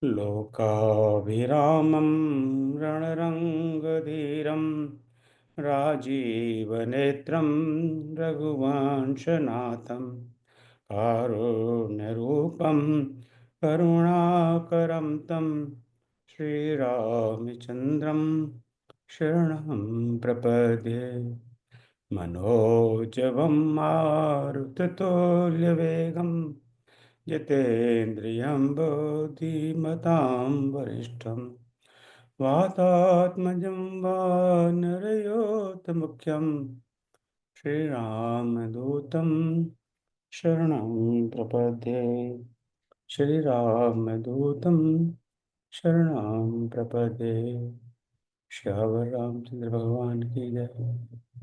लोकाभिरामं रणरङ्गधीरं राजीवनेत्रं रघुवंशनाथं कारुण्यरूपं करुणाकरं तं श्रीरामचन्द्रं शरणं प्रपद्ये। मनोजवं मारुततुल्यवेगं जितेन्द्रियं बुद्धिमतां वरिष्ठं वातात्मजं वानरयोतमुख्यं श्रीरामदूतं शरणं प्रपद्ये। श्रीरामदूतं शरणं प्रपद्ये। श्यावर रामचंद्र भगवान की जय।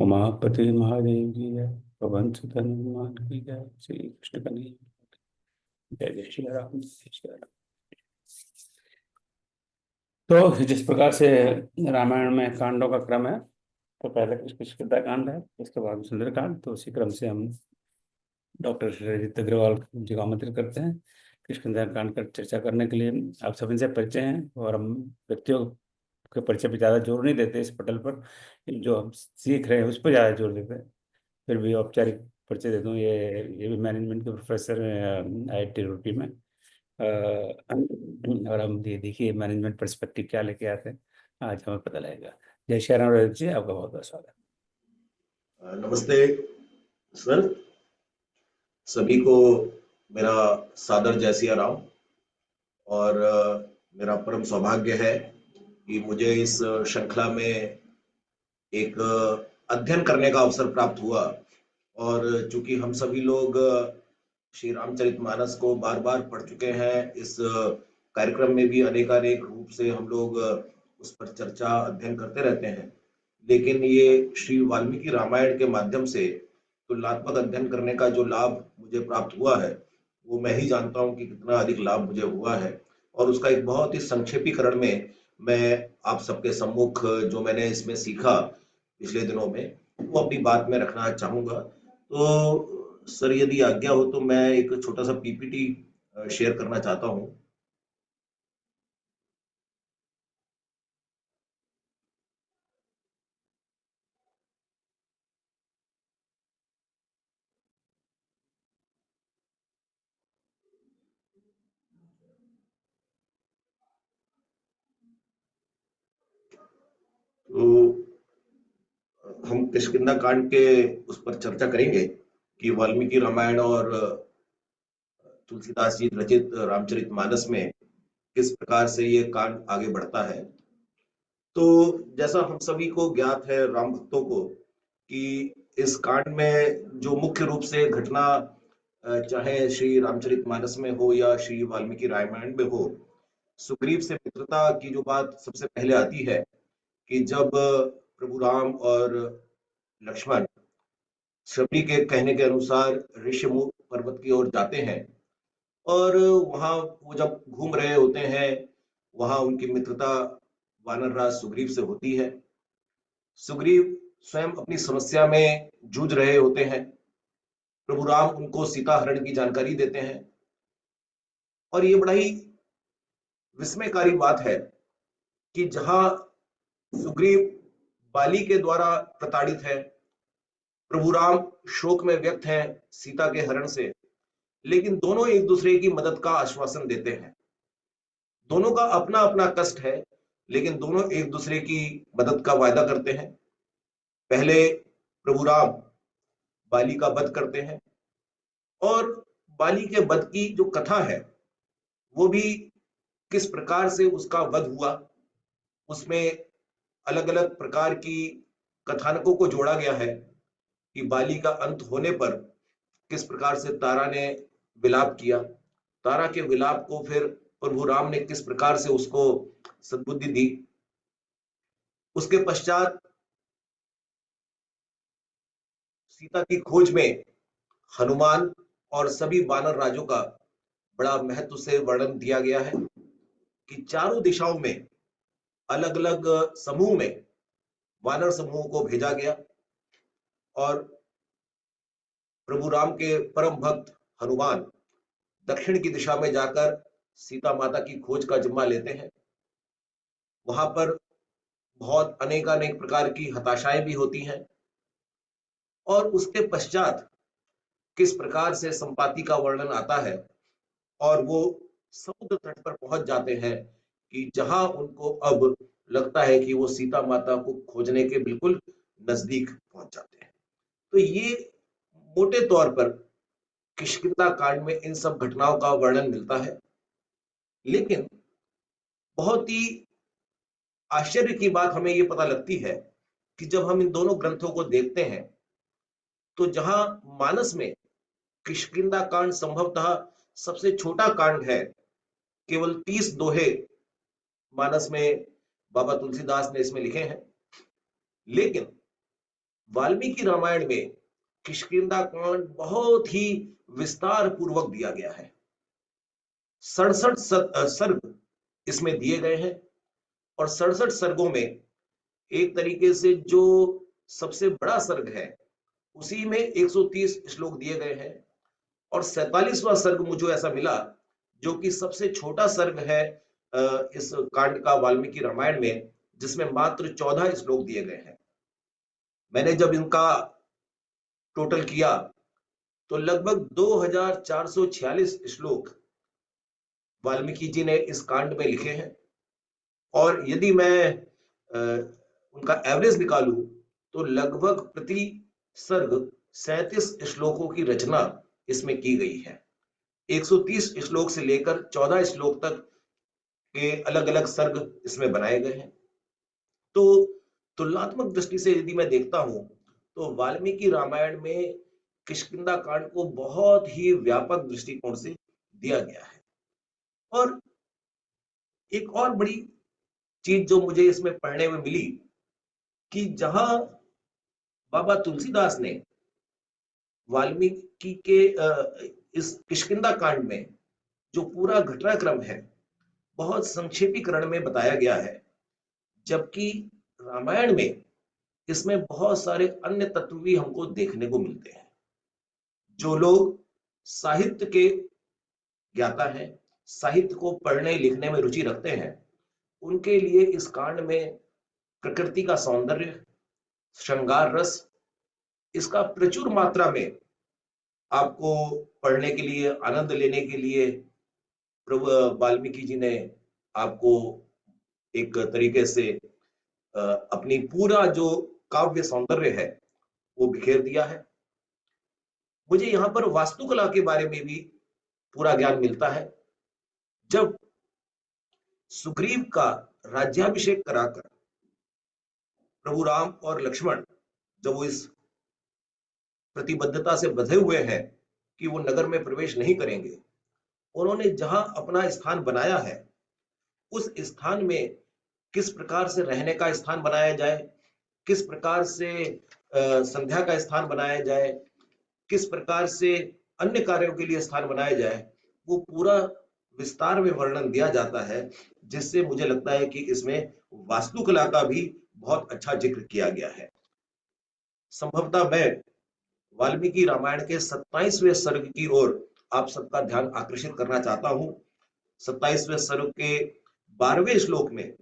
उमापति महादेव की जय। पवन सुत हनुमान की जय। श्री कृष्ण कन्हैया जय। जय श्री राम, जय श्री राम। तो जिस प्रकार से रामायण में कांडों का क्रम है, तो पहले किष्किंधा कांड है, उसके बाद सुंदरकांड, तो उसी क्रम से हम डॉक्टर रजित अग्रवाल जी को आमंत्रित करते हैं किष्किंधा कांड पर चर्चा करने के लिए। आप सब इनसे परिचय हैं और हम व्यक्तियों के परिचय पर ज़्यादा जोर नहीं देते इस पटल पर, जो हम सीख रहे हैं उस पर ज़्यादा जोर देते हैं। फिर भी औपचारिक परिचय देता हूँ। ये भी मैनेजमेंट के प्रोफेसर हैं IIT रुड़की में। और हम ये देखिए मैनेजमेंट पर्सपेक्टिव क्या लेके आते हैं, आज हमें पता लगेगा। जय श्री राम रजत जी, आपका बहुत बहुत स्वागत। नमस्ते सर, सभी को मेरा सादर जय सिया राम। और मेरा परम सौभाग्य है कि मुझे इस श्रृंखला में एक अध्ययन करने का अवसर प्राप्त हुआ। और चूंकि हम सभी लोग श्री रामचरितमानस को बार बार पढ़ चुके हैं, इस कार्यक्रम में भी अनेकानेक रूप से हम लोग उस पर चर्चा अध्ययन करते रहते हैं, लेकिन ये श्री वाल्मीकि रामायण के माध्यम से तुलनात्मक अध्ययन करने का जो लाभ मुझे प्राप्त हुआ है, वो मैं ही जानता हूँ कि कितना अधिक लाभ मुझे हुआ है। और उसका एक बहुत ही संक्षेपीकरण में मैं आप सबके सम्मुख जो मैंने इसमें सीखा पिछले दिनों में, वो अपनी बात में रखना चाहूँगा। तो सर, यदि आज्ञा हो तो मैं एक छोटा सा पीपीटी शेयर करना चाहता हूँ। तो हम किष्किंधा कांड के उस पर चर्चा करेंगे कि वाल्मीकि रामायण और तुलसीदास जी रचित रामचरितमानस में किस प्रकार से ये कांड आगे बढ़ता है। तो जैसा हम सभी को ज्ञात है, राम भक्तों को, कि इस कांड में जो मुख्य रूप से घटना चाहे श्री रामचरितमानस में हो या श्री वाल्मीकि रामायण में हो, सुग्रीव से मित्रता की जो बात सबसे पहले आती है कि जब प्रभु राम और लक्ष्मण शबरी के कहने के अनुसार ऋषिमुख पर्वत की ओर जाते हैं, और वहां वो जब घूम रहे होते हैं, वहां उनकी मित्रता वानरराज सुग्रीव से होती है। सुग्रीव स्वयं अपनी समस्या में जूझ रहे होते हैं, प्रभु राम उनको सीता हरण की जानकारी देते हैं। और ये बड़ा ही विस्मयकारी बात है कि जहां सुग्रीव बाली के द्वारा प्रताड़ित है, प्रभु राम शोक में व्यक्त हैं सीता के हरण से, लेकिन दोनों एक दूसरे की मदद का आश्वासन देते हैं। दोनों का अपना अपना कष्ट है, लेकिन दोनों एक दूसरे की मदद का वायदा करते हैं। पहले प्रभु राम बाली का वध करते हैं, और बाली के वध की जो कथा है वो भी किस प्रकार से उसका वध हुआ, उसमें अलग अलग प्रकार की कथानकों को जोड़ा गया है कि बाली का अंत होने पर किस प्रकार से तारा ने विलाप किया, तारा के विलाप को फिर प्रभु राम ने किस प्रकार से उसको सद्बुद्धि दी। उसके पश्चात सीता की खोज में हनुमान और सभी वानर राजों का बड़ा महत्व से वर्णन दिया गया है कि चारों दिशाओं में अलग अलग समूह में वानर समूह को भेजा गया, और प्रभु राम के परम भक्त हनुमान दक्षिण की दिशा में जाकर सीता माता की खोज का जिम्मा लेते हैं। वहां पर बहुत अनेकानेक प्रकार की हताशाएं भी होती हैं, और उसके पश्चात किस प्रकार से संपाति का वर्णन आता है, और वो समुद्र तट पर पहुंच जाते हैं कि जहां उनको अब लगता है कि वो सीता माता को खोजने के बिल्कुल नजदीक पहुंच जाते हैं। तो ये मोटे तौर पर किष्किंधा कांड में इन सब घटनाओं का वर्णन मिलता है। लेकिन बहुत ही आश्चर्य की बात हमें ये पता लगती है कि जब हम इन दोनों ग्रंथों को देखते हैं, तो जहां मानस में किष्किंधा कांड संभवतः सबसे छोटा कांड है, केवल 30 दोहे मानस में बाबा तुलसीदास ने इसमें लिखे हैं, लेकिन वाल्मीकि रामायण में किष्किंधा कांड बहुत ही विस्तार पूर्वक दिया गया है। 67 सर्ग इसमें दिए गए हैं, और 67 सर्गों में एक तरीके से जो सबसे बड़ा सर्ग है उसी में 130 श्लोक दिए गए हैं, और 47वां सर्ग मुझे ऐसा मिला जो कि सबसे छोटा सर्ग है इस कांड का वाल्मीकि रामायण में, जिसमें मात्र 14 श्लोक दिए गए हैं। मैंने जब इनका टोटल किया तो लगभग 2446 श्लोक वाल्मीकि जी ने इस कांड में लिखे हैं, और यदि मैं उनका एवरेज निकालूं तो लगभग प्रति सर्ग 37 श्लोकों की रचना इसमें की गई है। 130 श्लोक से लेकर 14 श्लोक तक के अलग अलग सर्ग इसमें बनाए गए हैं। तो तुलनात्मक दृष्टि से यदि मैं देखता हूं तो वाल्मीकि रामायण में किष्किंधा कांड को बहुत ही व्यापक दृष्टिकोण से दिया गया है। और एक और बड़ी चीज जो मुझे इसमें पढ़ने में मिली कि जहां बाबा तुलसीदास ने वाल्मीकि के इस किष्किंधा कांड में जो पूरा घटनाक्रम है बहुत संक्षेपीकरण में बताया गया है, जबकि रामायण में इसमें बहुत सारे अन्य तत्व भी हमको देखने को मिलते हैं। जो लोग साहित्य के ज्ञाता हैं, साहित्य को पढ़ने लिखने में रुचि रखते हैं, उनके लिए इस कांड में प्रकृति का सौंदर्य, श्रृंगार रस, इसका प्रचुर मात्रा में आपको पढ़ने के लिए, आनंद लेने के लिए प्रभु वाल्मीकि जी ने आपको एक तरीके से अपनी पूरा जो काव्य सौंदर्य है वो बिखेर दिया है। मुझे यहाँ पर वास्तुकला के बारे में भी पूरा ज्ञान मिलता है। जब सुग्रीव का राज्याभिषेक कराकर प्रभु राम और लक्ष्मण जब वो इस प्रतिबद्धता से बंधे हुए हैं कि वो नगर में प्रवेश नहीं करेंगे, उन्होंने जहां अपना स्थान बनाया है उस स्थान में किस प्रकार से रहने का स्थान बनाया जाए, किस प्रकार से संध्या का स्थान बनाया जाए, किस प्रकार से अन्य कार्यों के लिए स्थान बनाया जाए, वो पूरा विस्तार में वर्णन दिया जाता है, जिससे मुझे लगता है कि इसमें वास्तुकला का भी बहुत अच्छा जिक्र किया गया है। संभवतः मैं वाल्मीकि रामायण के 27वें सर्ग की ओर आप सबका ध्यान आकर्षित करना चाहता हूं। 27वें सर्ग के 12वें श्लोक में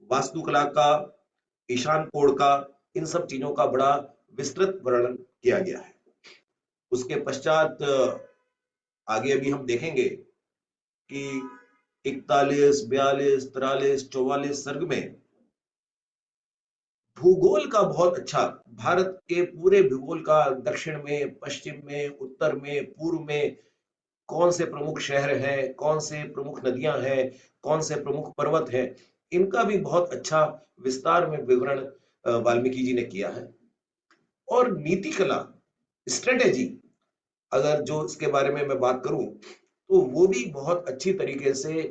वास्तुकला का, ईशान कोण का, इन सब चीजों का बड़ा विस्तृत वर्णन किया गया है। उसके पश्चात आगे अभी हम देखेंगे कि 41, 42, 43, 44 सर्ग में भूगोल का बहुत अच्छा, भारत के पूरे भूगोल का, दक्षिण में, पश्चिम में, उत्तर में, पूर्व में कौन से प्रमुख शहर हैं, कौन से प्रमुख नदियां हैं, कौन से प्रमुख पर्वत हैं, इनका भी बहुत अच्छा विस्तार में विवरण वाल्मीकि जी ने किया है। और नीति कला, स्ट्रेटेजी, अगर जो इसके बारे में मैं बात करूं तो वो भी बहुत अच्छी तरीके से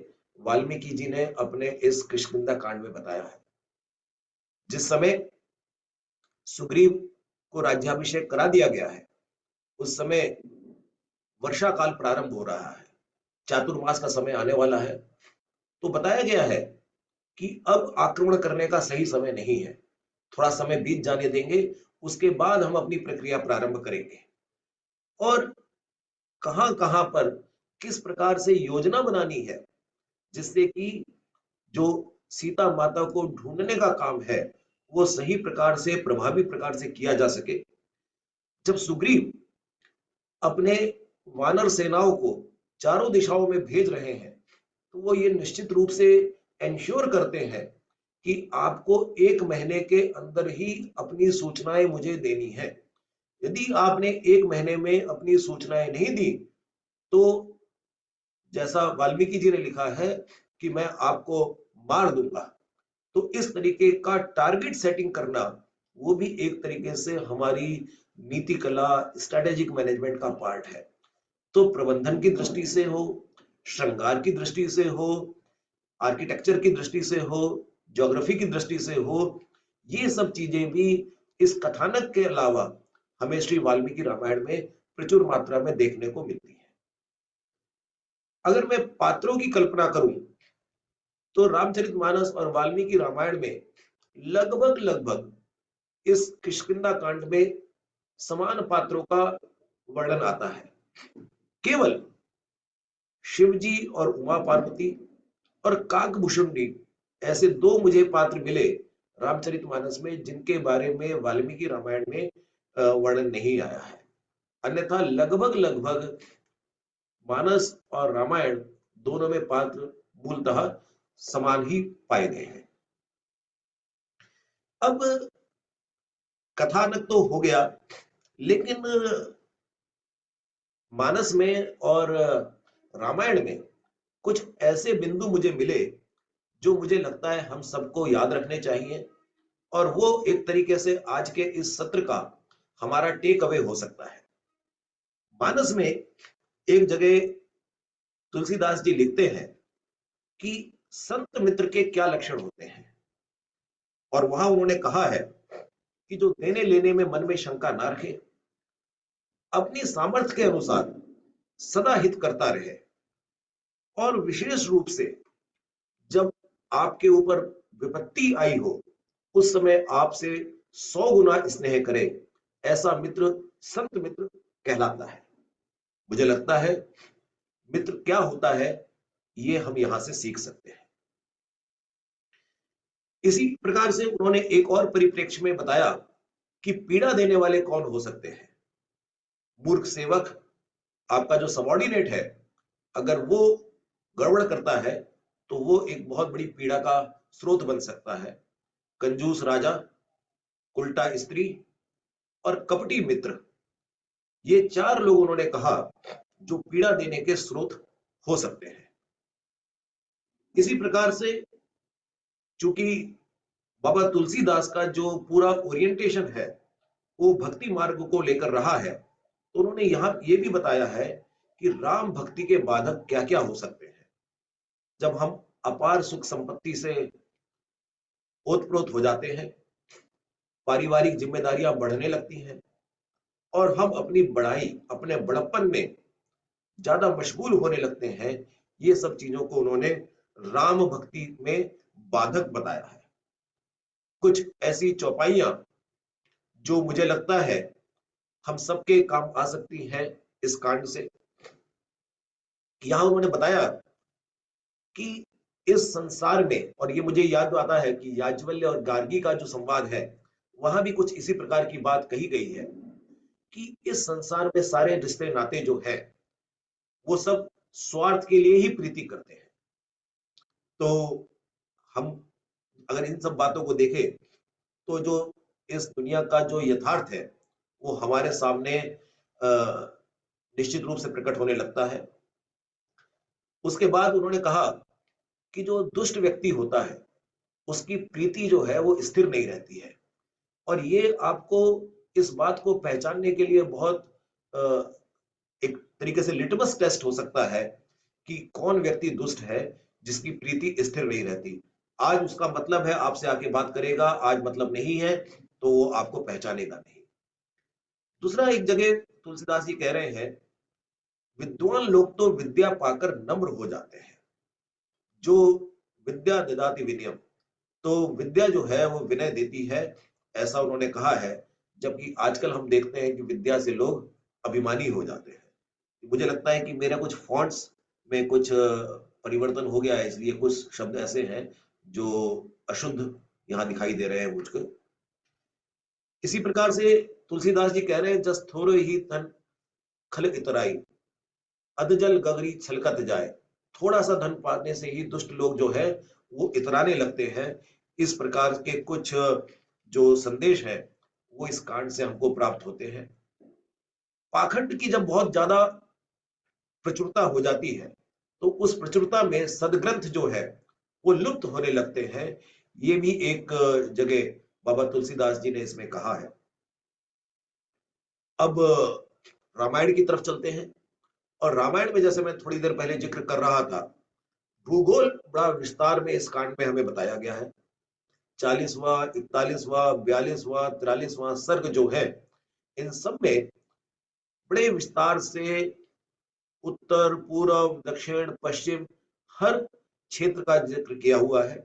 वाल्मीकि जी ने अपने इस किष्किंधा कांड में बताया है। जिस समय सुग्रीव को राज्याभिषेक करा दिया गया है उस समय वर्षा काल प्रारंभ हो रहा है, चातुर्मास का समय आने वाला है। तो बताया गया है कि अब आक्रमण करने का सही समय नहीं है, थोड़ा समय बीत जाने देंगे, उसके बाद हम अपनी प्रक्रिया प्रारंभ करेंगे। और कहां कहां पर किस प्रकार से योजना बनानी है जिससे कि जो सीता माता को ढूंढने का काम है वो सही प्रकार से, प्रभावी प्रकार से किया जा सके। जब सुग्रीव अपने वानर सेनाओं को चारों दिशाओं में भेज रहे हैं तो वो ये निश्चित रूप से एंश्योर करते हैं कि आपको 1 महीने के अंदर ही अपनी सूचनाएं मुझे देनी है। यदि आपने 1 महीने में अपनी सूचनाएं नहीं दी तो जैसा वाल्मीकि जी ने लिखा है कि मैं आपको मार दूंगा। तो इस तरीके का टारगेट सेटिंग करना वो भी एक तरीके से हमारी नीति कला, स्ट्रेटेजिक मैनेजमेंट का पार्ट है। तो प्रबंधन की दृष्टि से हो, श्रृंगार की दृष्टि से हो, आर्किटेक्चर की दृष्टि से हो, ज्योग्राफी की दृष्टि से हो, ये सब चीजें भी इस कथानक के अलावा हमें श्री वाल्मीकि रामायण में प्रचुर मात्रा में देखने को मिलती है। अगर मैं पात्रों की कल्पना करूं तो रामचरितमानस और वाल्मीकि रामायण में लगभग इस किष्किंधा कांड में समान पात्रों का वर्णन आता है। केवल शिवजी और उमा पार्वती और काकभूषुंडी ऐसे 2 मुझे पात्र मिले रामचरितमानस में जिनके बारे में वाल्मीकि रामायण में वर्णन नहीं आया है। अन्यथा लगभग मानस और रामायण दोनों में पात्र मूलतः समान ही पाए गए हैं। अब कथानक तो हो गया, लेकिन मानस में और रामायण में कुछ ऐसे बिंदु मुझे मिले जो मुझे लगता है हम सबको याद रखने चाहिए और वो एक तरीके से आज के इस सत्र का हमारा टेक अवे हो सकता है। मानस में एक जगह तुलसीदास जी लिखते हैं कि संत मित्र के क्या लक्षण होते हैं और वहां उन्होंने कहा है कि जो देने लेने में मन में शंका ना रखे, अपनी सामर्थ्य के अनुसार सदा हित करता रहे और विशेष रूप से जब आपके ऊपर विपत्ति आई हो उस समय आपसे 100 गुना स्नेह करे, ऐसा मित्र संत मित्र कहलाता है। मुझे लगता है मित्र क्या होता है ये हम यहां से सीख सकते हैं। इसी प्रकार से उन्होंने एक और परिप्रेक्ष्य में बताया कि पीड़ा देने वाले कौन हो सकते हैं। मूर्ख सेवक, आपका जो सबॉर्डिनेट है, अगर वो गड़बड़ करता है तो वो एक बहुत बड़ी पीड़ा का स्रोत बन सकता है। कंजूस राजा, उल्टा स्त्री और कपटी मित्र, ये 4 लोग उन्होंने कहा जो पीड़ा देने के स्रोत हो सकते हैं। इसी प्रकार से चूंकि बाबा तुलसीदास का जो पूरा ओरिएंटेशन है वो भक्ति मार्ग को लेकर रहा है, तो उन्होंने यहां ये भी बताया है कि राम भक्ति के बाधक क्या क्या हो सकते हैं। जब हम अपार सुख संपत्ति से ओतप्रोत हो जाते हैं, पारिवारिक जिम्मेदारियां बढ़ने लगती हैं और हम अपनी बड़ाई, अपने बड़प्पन में ज्यादा मशगूल होने लगते हैं, ये सब चीजों को उन्होंने राम भक्ति में बाधक बताया है। कुछ ऐसी चौपाइयां जो मुझे लगता है हम सबके काम आ सकती हैं इस कांड से। यहां उन्होंने बताया कि इस संसार में, और ये मुझे याद आता है कि याज्ञवल्क्य और गार्गी का जो संवाद है वहां भी कुछ इसी प्रकार की बात कही गई है कि इस संसार में सारे रिश्ते नाते जो है वो सब स्वार्थ के लिए ही प्रीति करते हैं। तो हम अगर इन सब बातों को देखें तो जो इस दुनिया का जो यथार्थ है वो हमारे सामने निश्चित रूप से प्रकट होने लगता है। उसके बाद उन्होंने कहा कि जो दुष्ट व्यक्ति होता है उसकी प्रीति जो है वो स्थिर नहीं रहती है और ये आपको इस बात को पहचानने के लिए बहुत एक तरीके से लिटमस टेस्ट हो सकता है कि कौन व्यक्ति दुष्ट है जिसकी प्रीति स्थिर नहीं रहती। आज उसका मतलब है आपसे आके बात करेगा, आज मतलब नहीं है तो वो आपको पहचानेगा नहीं। दूसरा, एक जगह तुलसीदास जी कह रहे हैं, विद्वान लोग तो विद्या पाकर नम्र हो जाते हैं, जो विद्या ददाति विनयम, तो विद्या जो है वो विनय देती है, ऐसा उन्होंने कहा है। जबकि आजकल हम देखते हैं कि विद्या से लोग अभिमानी हो जाते हैं। मुझे लगता है कि मेरा कुछ फॉन्ट्स में कुछ परिवर्तन हो गया है, इसलिए कुछ शब्द ऐसे हैं जो अशुद्ध यहाँ दिखाई दे रहे हैं मुझको। इसी प्रकार से तुलसीदास जी कह रहे हैं, जस थोड़े ही धन खल इतराई, अधजल गगरी छलकत जाए। थोड़ा सा धन पाने से ही दुष्ट लोग जो है वो इतराने लगते हैं। इस प्रकार के कुछ जो संदेश है वो इस कांड से हमको प्राप्त होते हैं। पाखंड की जब बहुत ज्यादा प्रचुरता हो जाती है तो उस प्रचुरता में सदग्रंथ जो है वो लुप्त होने लगते हैं। ये भी एक जगह बाबा तुलसीदास जी ने इसमें कहा है। अब रामायण की तरफ चलते हैं, और रामायण में जैसे मैं थोड़ी देर पहले जिक्र कर रहा था, भूगोल बड़ा विस्तार में इस कांड में हमें बताया गया है। 40वां, 41वां, 42वां, 43वां सर्ग जो है, इन सब में बड़े विस्तार से उत्तर, पूर्व, दक्षिण, पश्चिम हर क्षेत्र का जिक्र किया हुआ है,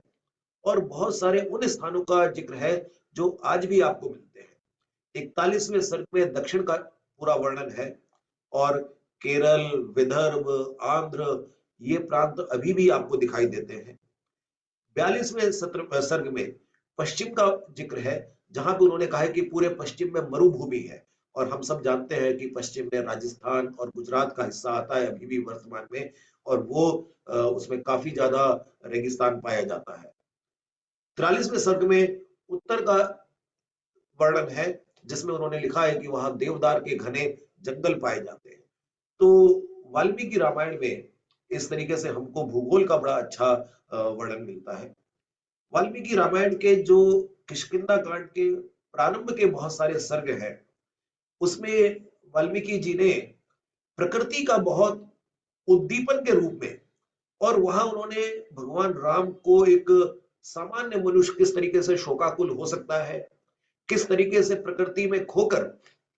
और बहुत सारे उन स्थानों का जिक्र है जो आज भी आपको मिलते हैं। 41वें सर्ग में दक्षिण का पूरा वर्णन है, और केरल, विदर्भ, आंध्र ये प्रांत अभी भी आपको दिखाई देते हैं। 42वें सर्ग में पश्चिम का जिक्र है, जहां पे उन्होंने कहा है कि पूरे पश्चिम में मरुभूमि है, और हम सब जानते हैं कि पश्चिम में राजस्थान और गुजरात का हिस्सा आता है अभी भी वर्तमान में, और वो उसमें काफी ज्यादा रेगिस्तान पाया जाता है। 43वें सर्ग में उत्तर का वर्णन है, जिसमें उन्होंने लिखा है कि वहां देवदार के घने जंगल पाए जाते हैं। तो वाल्मीकि रामायण में इस तरीके से हमको भूगोल का बड़ा अच्छा वर्णन मिलता है। वाल्मीकि रामायण के जो किष्किंधा कांड के प्रारंभ के बहुत सारे सर्ग हैं, उसमें वाल्मीकि जी ने प्रकृति का बहुत उद्दीपन के रूप में, और वहां उन्होंने भगवान राम को एक सामान्य मनुष्य किस तरीके से शोकाकुल हो सकता है, किस तरीके से प्रकृति में खोकर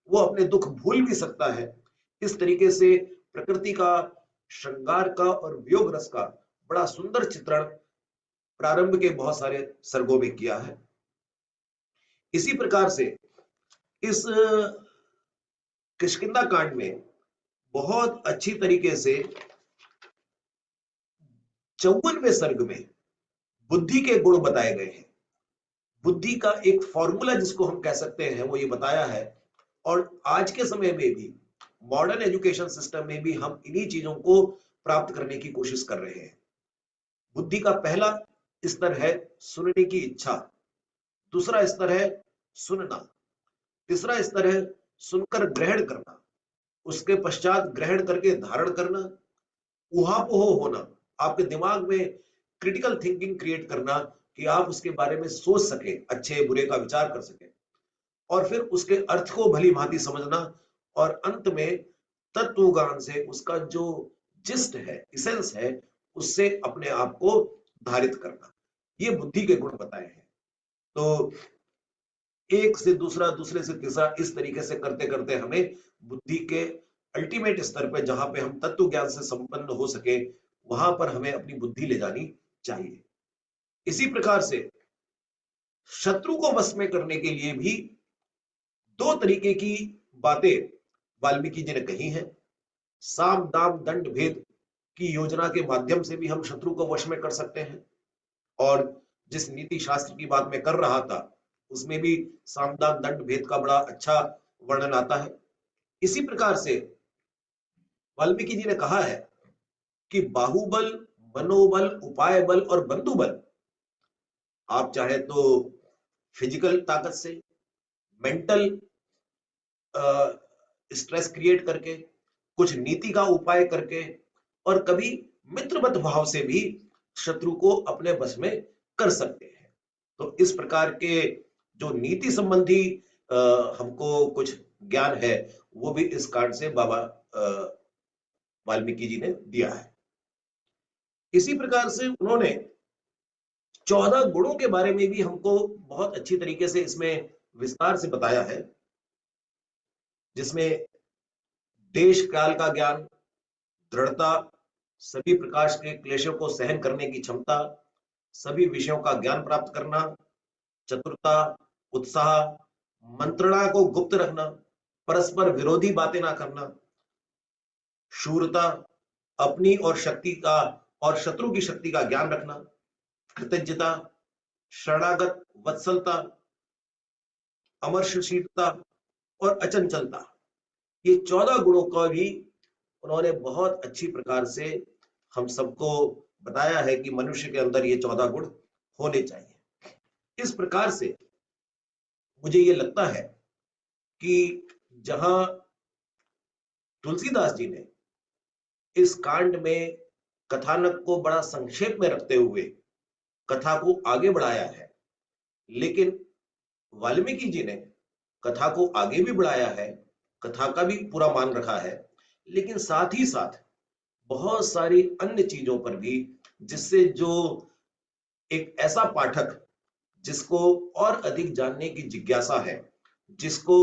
वो अपने दुख भूल भी सकता है, इस तरीके से प्रकृति का, श्रृंगार का और वियोग रस का बड़ा सुंदर चित्रण प्रारंभ के बहुत सारे सर्गों में किया है। इसी प्रकार से इस किष्किंधा कांड में बहुत अच्छी तरीके से 54वें सर्ग में बुद्धि के गुण बताए गए हैं। बुद्धि का एक फॉर्मूला जिसको हम कह सकते हैं वो ये बताया है, और आज के समय में भी मॉडर्न एजुकेशन सिस्टम में भी हम इन्हीं चीजों को प्राप्त करने की कोशिश कर रहे हैं। बुद्धि का पहला स्तर है सुनने की इच्छा, दूसरा स्तर है सुनना, तीसरा स्तर है सुनकर ग्रहण करना, उसके पश्चात ग्रहण करके धारण करना, उहापोह होना, आपके दिमाग में क्रिटिकल थिंकिंग क्रिएट करना कि आप उसके बारे में सोच सके, अच्छे बुरे का विचार कर सके, और फिर उसके अर्थ को भली भांति समझना, और अंत में तत्वज्ञान से उसका जो जिस्ट है, इसेंस है, उससे अपने आप को धारित करना। ये बुद्धि के गुण बताए हैं। तो एक से दूसरा, दूसरे से तीसरा, इस तरीके से करते करते हमें बुद्धि के अल्टीमेट स्तर पे, जहां पे हम तत्व ज्ञान से संपन्न हो सके, वहां पर हमें अपनी बुद्धि ले जानी चाहिए। इसी प्रकार से शत्रु को वश में करने के लिए भी दो तरीके की बातें वाल्मीकि जी ने कही हैं। साम दाम दंड भेद की योजना के माध्यम से भी हम शत्रु को वश में कर सकते हैं, और जिस नीति शास्त्र की बात मैं कर रहा था उसमें भी साम दाम दंड भेद का बड़ा अच्छा वर्णन आता है। इसी प्रकार से वाल्मीकि जी ने कहा है कि बाहुबल, मनोबल, उपाय बल और बंधु बल, आप चाहे तो फिजिकल ताकत से, मेंटल स्ट्रेस क्रिएट करके, कुछ नीति का उपाय करके, और कभी मित्रवत भाव से भी शत्रु को अपने बस में कर सकते हैं। तो इस प्रकार के जो नीति संबंधी हमको कुछ ज्ञान है, वो भी इस कार्ड से बाबा वाल्मीकि जी ने दिया है। इसी प्रकार से उन्होंने 14 गुणों के बारे में भी हमको बहुत अच्छी तरीके से इसमें विस्तार से बताया है, जिसमें देश काल का ज्ञान, दृढ़ता, सभी प्रकार के क्लेशों को सहन करने की क्षमता, सभी विषयों का ज्ञान प्राप्त करना, चतुरता, उत्साह, मंत्रणा को गुप्त रखना, परस्पर विरोधी बातें ना करना, शूरता, अपनी और शक्ति का और शत्रु की शक्ति का ज्ञान रखना, कृतज्ञता, शरणागत वत्सलता, अमर्षशीलता और अचंचलता, ये 14 गुणों का भी उन्होंने बहुत अच्छी प्रकार से हम सबको बताया है कि मनुष्य के अंदर ये 14 गुण होने चाहिए। इस प्रकार से मुझे ये लगता है कि जहां तुलसीदास जी ने इस कांड में कथानक को बड़ा संक्षेप में रखते हुए कथा को आगे बढ़ाया है, लेकिन वाल्मीकि जी ने कथा को आगे भी बढ़ाया है, कथा का भी पूरा मान रखा है, लेकिन साथ ही साथ बहुत सारी अन्य चीजों पर भी, जिससे जो एक ऐसा पाठक जिसको और अधिक जानने की जिज्ञासा है, जिसको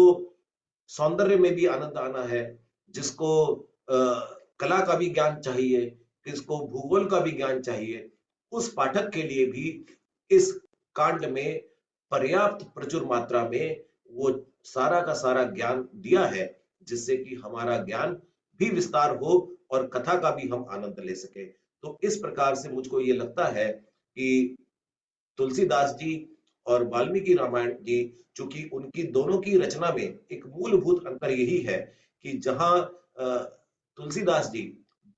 सौंदर्य में भी आनंद आना है, जिसको कला का भी ज्ञान चाहिए, किसको भूगोल का भी ज्ञान चाहिए, उस पाठक के लिए भी इस कांड में पर्याप्त प्रचुर मात्रा में वो सारा का सारा ज्ञान दिया है, जिससे कि हमारा ज्ञान भी विस्तार हो और कथा का भी हम आनंद ले सके। तो इस प्रकार से मुझको ये लगता है कि तुलसीदास जी और वाल्मीकि रामायण जी, चूंकि उनकी दोनों की रचना में एक मूलभूत अंतर यही है कि जहां तुलसीदास जी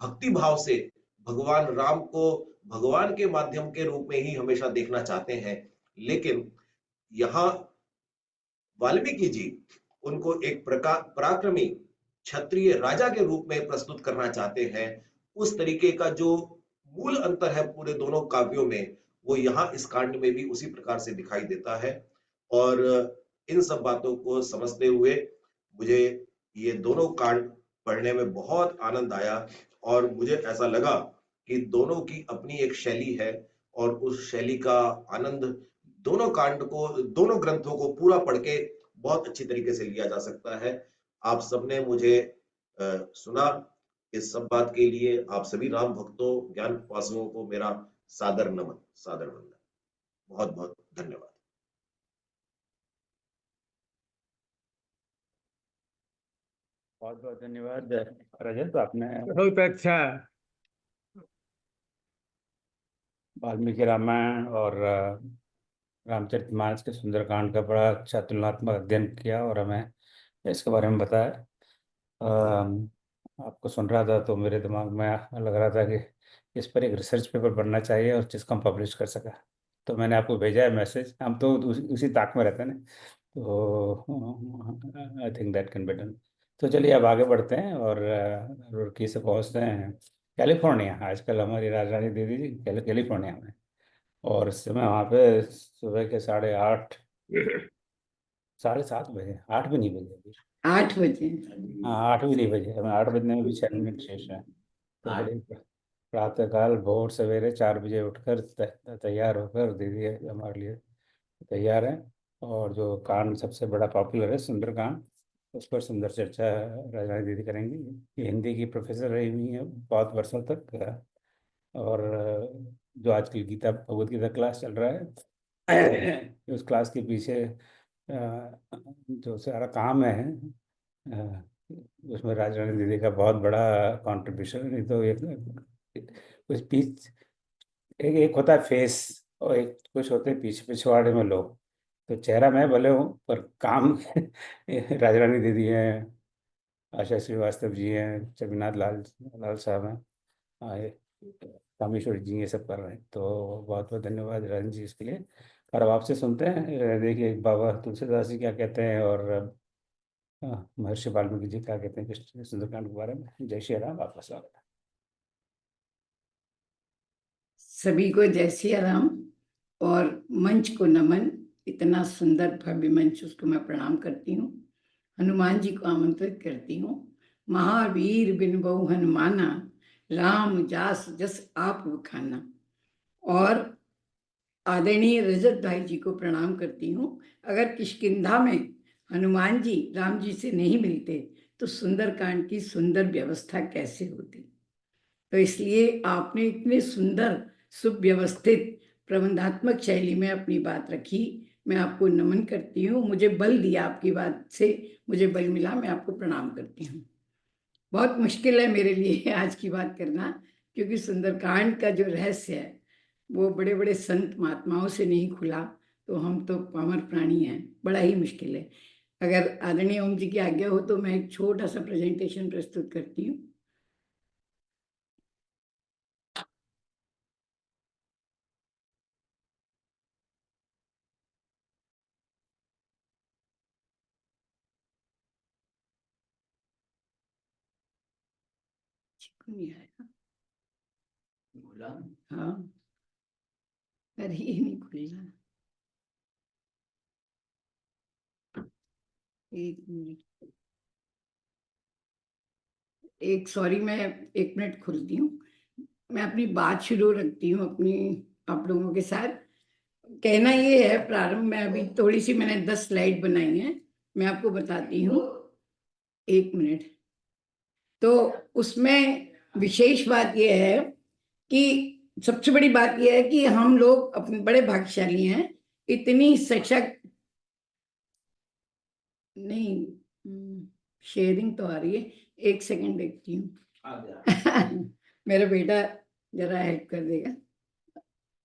भक्ति भाव से भगवान राम को भगवान के माध्यम के रूप में ही हमेशा देखना चाहते हैं, लेकिन यहाँ वाल्मीकि जी उनको एक प्रकार पराक्रमी क्षत्रिय राजा के रूप में प्रस्तुत करना चाहते हैं। उस तरीके का जो मूल अंतर है पूरे दोनों काव्यों में, वो यहाँ इस कांड में भी उसी प्रकार से दिखाई देता है। और इन सब बातों को समझते हुए मुझे ये दोनों कांड पढ़ने में बहुत आनंद आया, और मुझे ऐसा लगा कि दोनों की अपनी एक शैली है, और उस शैली का आनंद दोनों कांड को, दोनों ग्रंथों को पूरा पढ़ के बहुत अच्छी तरीके से लिया जा सकता है। आप सबने मुझे सुना, इस सब बात के लिए आप सभी राम भक्तों, ज्ञान उपासकों को मेरा सादर नमन, सादर वंदन। बहुत बहुत धन्यवाद। बहुत बहुत धन्यवाद रजत। आपने बहुत अच्छा। वाल्मीकि रामायण और रामचरितमानस के सुंदरकांड का बड़ा अच्छा तुलनात्मक अध्ययन किया और हमें इसके बारे में बताया। आपको सुन रहा था तो मेरे दिमाग में लग रहा था कि इस पर एक रिसर्च पेपर बनना चाहिए और जिसको हम पब्लिश कर सका। तो मैंने आपको भेजा है मैसेज। हम तो उसी ताक में रहते हैं ना, तो I think that can be done. तो चलिए अब आगे बढ़ते हैं और रुड़की से पहुंचते हैं कैलिफोर्निया। आजकल हमारी राजधानी दे दीजिए कैलिफोर्निया में, और इस समय वहाँ पे सुबह के 8:30, 7:30 बजे, 8 भी नहीं बजे अभी। 8 बजे। हाँ, 8 भी नहीं बजे, हमें 8 बजने में भी 6 मिनट शेष है। तो बड़े प्रातःकाल भोर सवेरे 4 बजे उठकर तैयार होकर दीदी हमारे लिए तैयार हैं। और जो कांड सबसे बड़ा पॉपुलर है सुंदरकांड, उस पर सुंदर चर्चा राजरानी दीदी करेंगी। ये हिंदी की प्रोफेसर रही हुई है बहुत वर्षों तक, और जो आजकल भगवत गीता क्लास चल रहा है उस क्लास के पीछे जो सारा काम है, अ, उसमें राजरानी दीदी का बहुत बड़ा कंट्रीब्यूशन। नहीं तो एक कुछ पीछ एक होता है फेस, और एक कुछ होते हैं पीछे पिछवाड़े में लोग। तो चेहरा मैं भले हूँ पर काम राजरानी दीदी हैं, आशा श्रीवास्तव जी हैं, जगन्नाथ लाल लाल साहब हैं, कामेश्वर जी ये सब कर रहे हैं। तो बहुत बहुत धन्यवाद राजन जी इसके लिए। और अब आपसे सुनते हैं, देखिए बाबा तुलसीदास जी क्या कहते हैं और महर्षि वाल्मीकि जी क्या कहते हैं कृष्ण सुंदरकांड के बारे में। जय श्री राम, आपका स्वागत है। सभी को जय श्री राम और मंच को नमन। इतना सुंदर भव्य मंच, उसको मैं प्रणाम करती हूँ। हनुमान जी को आमंत्रित करती हूँ। महावीर बिन बहु हनुमाना, राम जास जस आप बखाना। और आदरणीय रजत भाई जी को प्रणाम करती हूँ। अगर किष्किंधा में हनुमान जी राम जी से नहीं मिलते तो सुंदरकांड की सुंदर व्यवस्था कैसे होती। तो इसलिए आपने इतने सुंदर सुव्यवस्थित प्रबंधात्मक शैली में अपनी बात रखी। मैं आपको नमन करती हूँ। मुझे बल दिया, आपकी बात से मुझे बल मिला। मैं आपको प्रणाम करती हूँ। बहुत मुश्किल है मेरे लिए आज की बात करना, क्योंकि सुंदरकांड का जो रहस्य है वो बड़े बड़े संत महात्माओं से नहीं खुला, तो हम तो पामर प्राणी हैं, बड़ा ही मुश्किल है। अगर आदरणीय ओम जी की आज्ञा हो तो मैं एक छोटा सा प्रेजेंटेशन प्रस्तुत करती हूँ। नहीं आया। बोला हाँ, अरे ये नहीं खुलना। एक मिनट, एक सॉरी, मैं एक मिनट खुलती हूँ। मैं अपनी बात शुरू रखती हूँ अपनी आप लोगों के साथ। कहना ये है प्रारंभ में, अभी थोड़ी सी मैंने 10 स्लाइड बनाई हैं, मैं आपको बताती हूँ। एक मिनट। तो उसमें विशेष बात यह है कि सबसे बड़ी बात यह है कि हम लोग अपने बड़े भाग्यशाली हैं, इतनी सशक्त नहीं, शेयरिंग तो आ रही है, एक सेकंड देखती हूँ। मेरा बेटा जरा हेल्प कर देगा।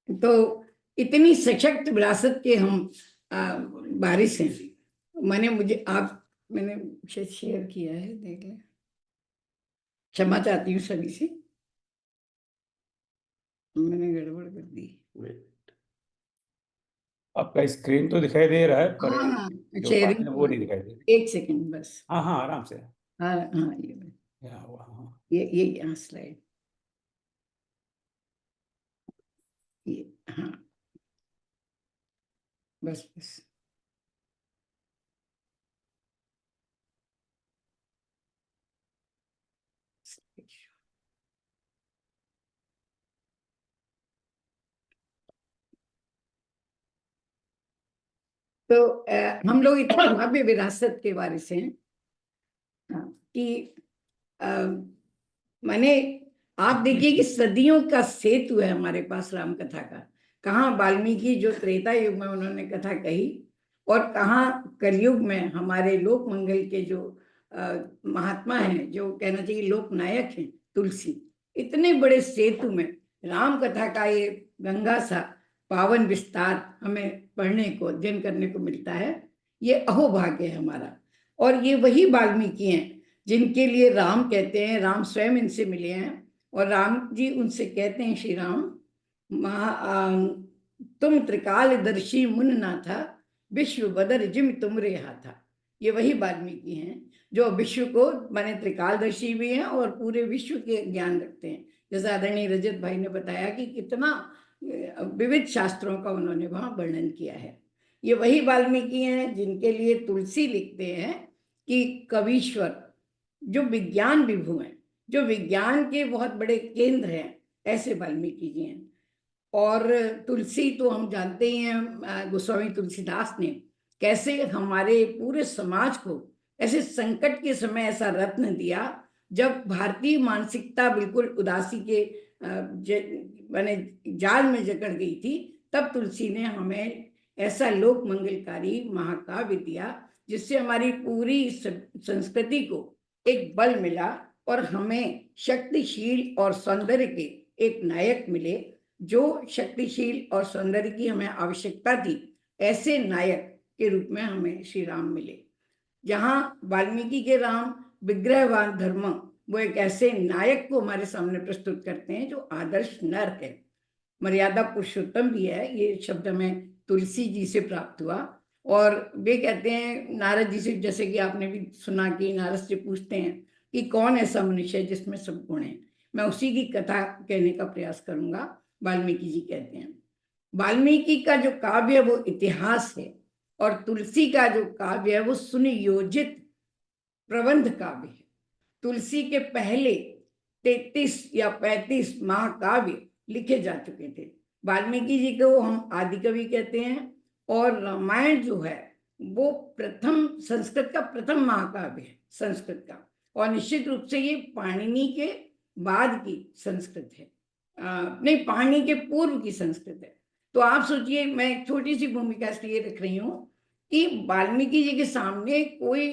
तो इतनी सशक्त विरासत के हम वारिस हैं। मैंने शायद शेयर किया है, देख लें। क्षमा चाहती हूँ सभी से, मैंने गड़बड़ कर दी। आपका स्क्रीन तो दिखाई दे रहा है, पर हाँ, जो बात शेयरिंग है वो नहीं दिखाई दे रही। एक सेकंड बस। हाँ हाँ, आराम से। हाँ हाँ, क्या हुआ? हाँ, ये यहाँ स्लाइड, ये हाँ, बस बस। तो हम लोग इतनी भव्य विरासत के वारिस हैं, हाँ, कि अ, माने आप देखिए कि सदियों का सेतु है हमारे पास राम कथा का। कहाँ वाल्मीकि जो त्रेता युग में उन्होंने कथा कही, और कहाँ कलयुग में हमारे लोक मंगल के जो महात्मा हैं, जो कहना चाहिए लोक नायक हैं, तुलसी। इतने बड़े सेतु में राम कथा का ये गंगा सा पावन विस्तार हमें पढ़ने को, अध्ययन करने को मिलता है। ये अहोभाग्य है हमारा। और ये वही वाल्मीकि हैं जिनके लिए राम कहते हैं, राम स्वयं इनसे मिले हैं, और राम जी उनसे कहते हैं, श्री राम तुम त्रिकालदर्शी मुन ना था, विश्व बदर जिम तुम रेहा था। ये वही वाल्मीकि हैं जो विश्व को, माने त्रिकालदर्शी भी हैं और पूरे विश्व के ज्ञान रखते हैं। जैसा आदरणीय रजत भाई ने बताया कि कितना विविध शास्त्रों का उन्होंने वहां वर्णन किया है। ये वही वाल्मीकि हैं जिनके लिए तुलसी लिखते हैं कि कवीश्वर, जो विज्ञान विभु हैं, जो विज्ञान के बहुत बड़े केंद्र हैं, ऐसे वाल्मीकि जी हैं। और तुलसी तो हम जानते ही हैं, गोस्वामी तुलसीदास ने कैसे हमारे पूरे समाज को ऐसे संकट के समय ऐसा रत्न दिया, जब भारतीय मानसिकता बिल्कुल उदासी के माने जाल में जकड़ गई थी, तब तुलसी ने हमें ऐसा लोक मंगलकारी महाकाव्य दिया, जिससे हमारी पूरी संस्कृति को एक बल मिला और हमें शक्तिशील और सौंदर्य के एक नायक मिले। जो शक्तिशील और सौंदर्य की हमें आवश्यकता थी, ऐसे नायक के रूप में हमें श्री राम मिले। जहां वाल्मीकि के राम विग्रहवान धर्म, वो एक ऐसे नायक को हमारे सामने प्रस्तुत करते हैं जो आदर्श नर है, मर्यादा पुरुषोत्तम भी है। ये शब्द हमें तुलसी जी से प्राप्त हुआ। और वे कहते हैं नारद जी से, जैसे कि आपने भी सुना कि नारद से पूछते हैं कि कौन ऐसा मनुष्य है जिसमें सब गुण है। मैं उसी की कथा कहने का प्रयास करूंगा। वाल्मीकि जी कहते हैं, वाल्मीकि का जो काव्य है वो इतिहास है, और तुलसी का जो काव्य है वो सुनियोजित प्रबंध काव्य है। तुलसी के पहले 33 या 35 महाकाव्य लिखे जा चुके थे। वाल्मीकि जी को हम आदि कवि कहते हैं, और रामायण जो है वो प्रथम संस्कृत का प्रथम महाकाव्य है, संस्कृत का। और निश्चित रूप से ये पाणिनि के बाद की संस्कृत है, नहीं, पाणिनि के पूर्व की संस्कृत है। तो आप सोचिए, मैं एक छोटी सी भूमिका इसलिए रख रही हूँ कि वाल्मीकि जी के सामने कोई